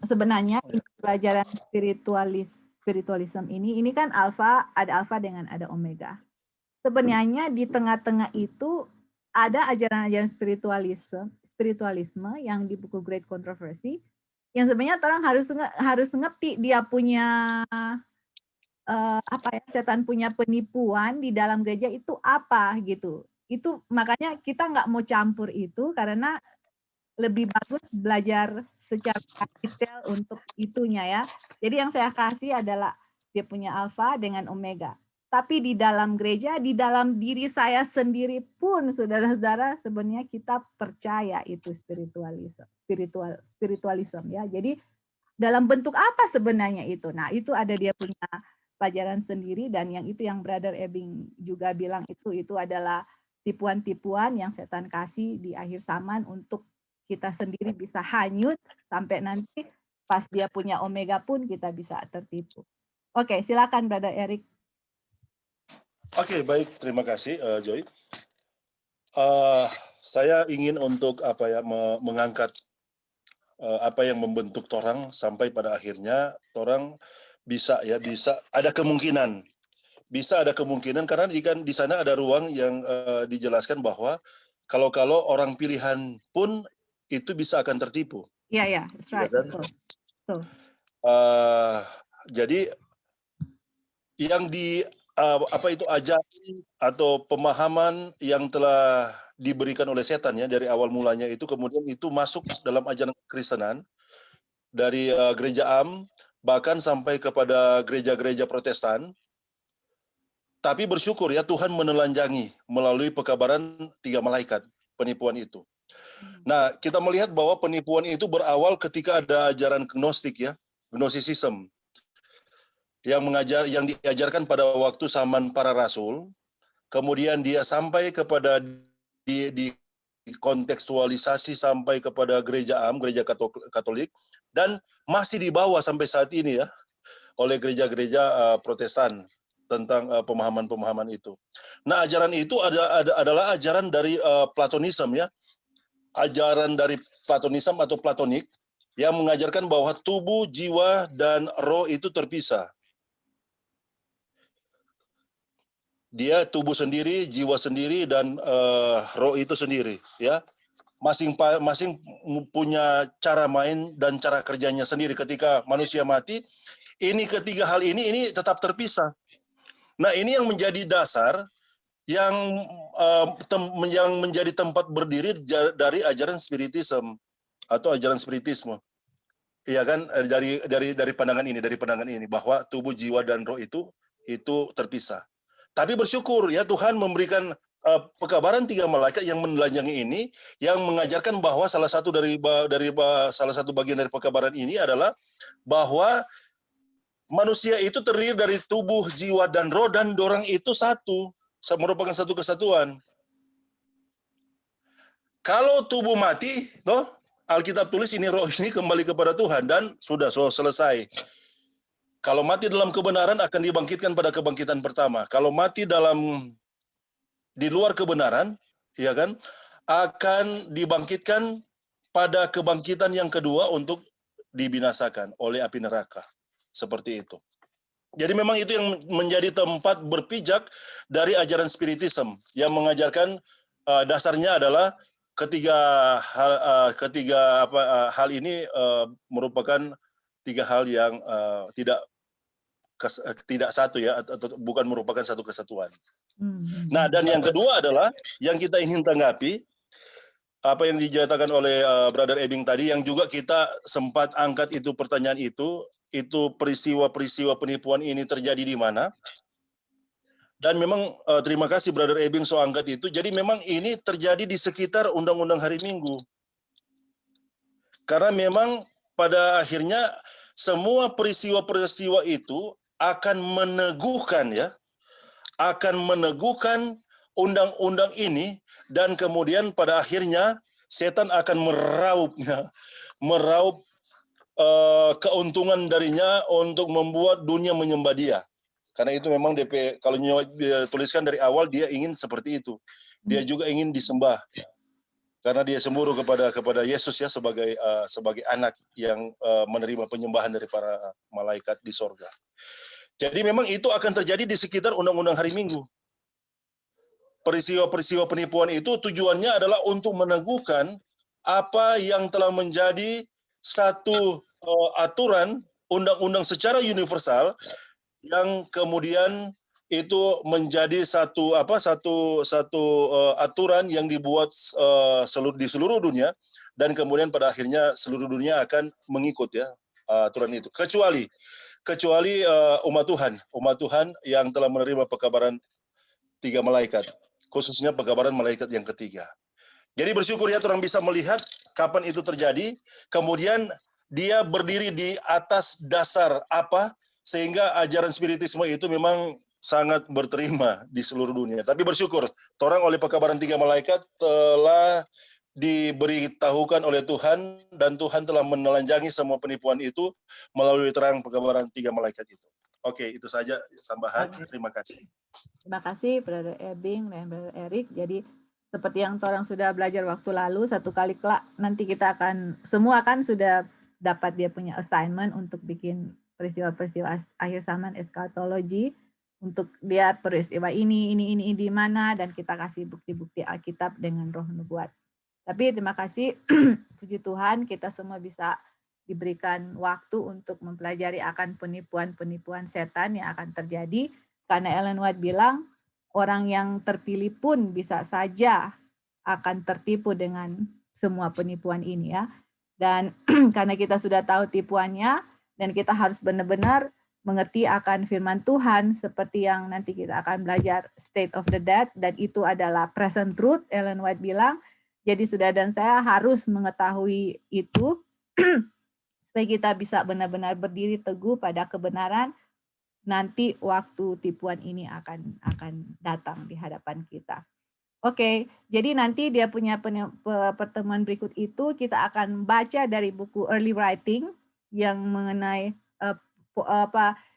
sebenarnya pelajaran spiritualism ini kan ada alfa dengan ada omega. Sebenarnya di tengah-tengah itu ada ajaran-ajaran spiritualisme yang di buku Great Controversy yang sebenarnya orang harus ngerti dia punya setan punya penipuan di dalam gereja itu apa gitu. Itu makanya kita nggak mau campur itu karena lebih bagus belajar secara detail untuk itunya ya. Jadi yang saya kasih adalah dia punya alfa dengan omega. Tapi di dalam gereja, di dalam diri saya sendiri pun, saudara-saudara, sebenarnya kita percaya itu spiritualisme ya. Jadi dalam bentuk apa sebenarnya itu? Nah, itu ada dia punya pelajaran sendiri, dan yang itu yang Brother Ebing juga bilang itu adalah tipuan-tipuan yang setan kasih di akhir zaman untuk kita sendiri bisa hanyut sampai nanti pas dia punya omega pun kita bisa tertipu. Oke, silakan Brother Eric. Oke, baik, terima kasih Joy. Saya ingin untuk mengangkat apa yang membentuk torang sampai pada akhirnya torang bisa ada kemungkinan karena di sana ada ruang yang dijelaskan bahwa kalau orang pilihan pun itu bisa akan tertipu. Iya, that's right. Betul. Jadi yang ajaran atau pemahaman yang telah diberikan oleh setan ya dari awal mulanya itu kemudian itu masuk dalam ajaran Kristenan dari gereja Am bahkan sampai kepada gereja-gereja Protestan. Tapi bersyukur ya Tuhan menelanjangi melalui pekabaran 3 malaikat penipuan itu. Nah, kita melihat bahwa penipuan itu berawal ketika ada ajaran gnostik ya, gnosticism. Yang diajarkan pada waktu zaman para rasul, kemudian dia sampai kepada di kontekstualisasi sampai kepada gereja Am, gereja Katolik, dan masih dibawa sampai saat ini ya oleh gereja-gereja Protestan tentang pemahaman-pemahaman itu. Nah, ajaran itu adalah ajaran dari Platonisme ya, ajaran dari Platonisme atau Platonik yang mengajarkan bahwa tubuh, jiwa, dan roh itu terpisah. Dia tubuh sendiri, jiwa sendiri, dan roh itu sendiri, ya. Masing-masing punya cara main dan cara kerjanya sendiri. Ketika manusia mati, ini ketiga hal ini tetap terpisah. Nah, ini yang menjadi dasar yang menjadi tempat berdiri dari ajaran spiritisme atau ajaran spiritisme. Iya kan, dari pandangan ini bahwa tubuh, jiwa, dan roh itu terpisah. Tapi bersyukur ya Tuhan memberikan pekabaran 3 malaikat yang menelanjangi ini, yang mengajarkan bahwa salah satu bagian dari pekabaran ini adalah bahwa manusia itu terdiri dari tubuh, jiwa, dan roh, dan dorang itu satu, merupakan satu kesatuan. Kalau tubuh mati, Alkitab tulis ini roh ini kembali kepada Tuhan dan sudah selesai. Kalau mati dalam kebenaran akan dibangkitkan pada kebangkitan pertama. Kalau mati di luar kebenaran, ya kan, akan dibangkitkan pada kebangkitan yang kedua untuk dibinasakan oleh api neraka. Seperti itu. Jadi memang itu yang menjadi tempat berpijak dari ajaran spiritisme yang mengajarkan dasarnya adalah ketiga hal ini merupakan 3 hal yang tidak satu ya, atau bukan merupakan satu kesatuan. Nah, dan yang kedua adalah yang kita ingin tanggapi apa yang dinyatakan oleh Brother Ebing tadi, yang juga kita sempat angkat itu pertanyaan itu peristiwa-peristiwa penipuan ini terjadi di mana? Dan memang terima kasih Brother Ebing so angkat itu. Jadi memang ini terjadi di sekitar Undang-Undang Hari Minggu. Karena memang pada akhirnya semua peristiwa-peristiwa itu akan meneguhkan undang-undang ini, dan kemudian pada akhirnya setan akan meraup keuntungan darinya untuk membuat dunia menyembah dia. Karena itu memang kalau dia tuliskan dari awal dia ingin seperti itu. Dia juga ingin disembah. Karena dia cemburu kepada Yesus ya sebagai anak yang menerima penyembahan dari para malaikat di sorga. Jadi memang itu akan terjadi di sekitar Undang-Undang Hari Minggu. Peristiwa-peristiwa penipuan itu tujuannya adalah untuk meneguhkan apa yang telah menjadi satu aturan undang-undang secara universal yang kemudian itu menjadi satu aturan yang dibuat di seluruh dunia, dan kemudian pada akhirnya seluruh dunia akan mengikut ya aturan itu, kecuali kecuali umat Tuhan yang telah menerima pekabaran 3 malaikat, khususnya pekabaran malaikat yang ketiga. Jadi bersyukur ya orang bisa melihat kapan itu terjadi, kemudian dia berdiri di atas dasar apa, sehingga ajaran spiritisme itu memang sangat berterima di seluruh dunia. Tapi bersyukur, orang oleh pekabaran 3 malaikat telah diberitahukan oleh Tuhan, dan Tuhan telah menelanjangi semua penipuan itu melalui terang pekabaran 3 malaikat itu. Oke, itu saja tambahan. Terima kasih. Terima kasih, Brother Ebing dan Brother Eric. Jadi seperti yang orang sudah belajar waktu lalu, satu kali kelak nanti kita akan, semua kan sudah dapat dia punya assignment untuk bikin peristiwa-peristiwa akhir zaman eskatologi, untuk lihat peristiwa ini di mana, dan kita kasih bukti-bukti Alkitab dengan roh nubuat. Tapi terima kasih, puji Tuhan kita semua bisa diberikan waktu untuk mempelajari akan penipuan-penipuan setan yang akan terjadi, karena Ellen White bilang, orang yang terpilih pun bisa saja akan tertipu dengan semua penipuan ini ya. Dan karena kita sudah tahu tipuannya, dan kita harus benar-benar mengerti akan firman Tuhan, seperti yang nanti kita akan belajar state of the dead, dan itu adalah present truth, Ellen White bilang. Jadi saudara dan saya harus mengetahui itu, supaya kita bisa benar-benar berdiri teguh pada kebenaran, nanti waktu tipuan ini akan datang di hadapan kita. Oke, jadi nanti dia punya pertemuan berikut itu kita akan baca dari buku Early Writing yang mengenai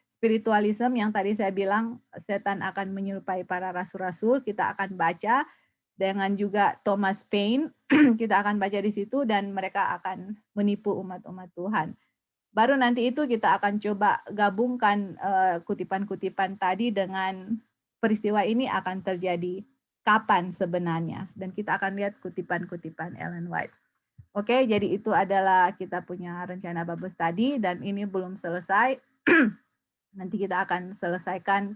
spiritualism yang tadi saya bilang setan akan menyerupai para rasul-rasul. Kita akan baca dengan juga Thomas Paine, kita akan baca di situ, dan mereka akan menipu umat-umat Tuhan. Baru nanti itu kita akan coba gabungkan kutipan-kutipan tadi dengan peristiwa ini akan terjadi kapan sebenarnya. Dan kita akan lihat kutipan-kutipan Ellen White. Oke, jadi itu adalah kita punya rencana Bible Study, dan ini belum selesai. Nanti kita akan selesaikan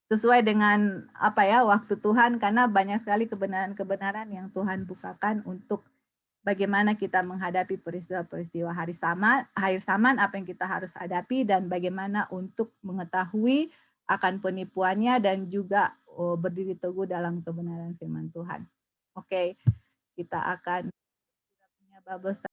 sesuai dengan waktu Tuhan, karena banyak sekali kebenaran-kebenaran yang Tuhan bukakan untuk bagaimana kita menghadapi peristiwa-peristiwa akhir zaman, apa yang kita harus hadapi, dan bagaimana untuk mengetahui akan penipuannya, dan juga berdiri teguh dalam kebenaran firman Tuhan. Oke, kita punya Bible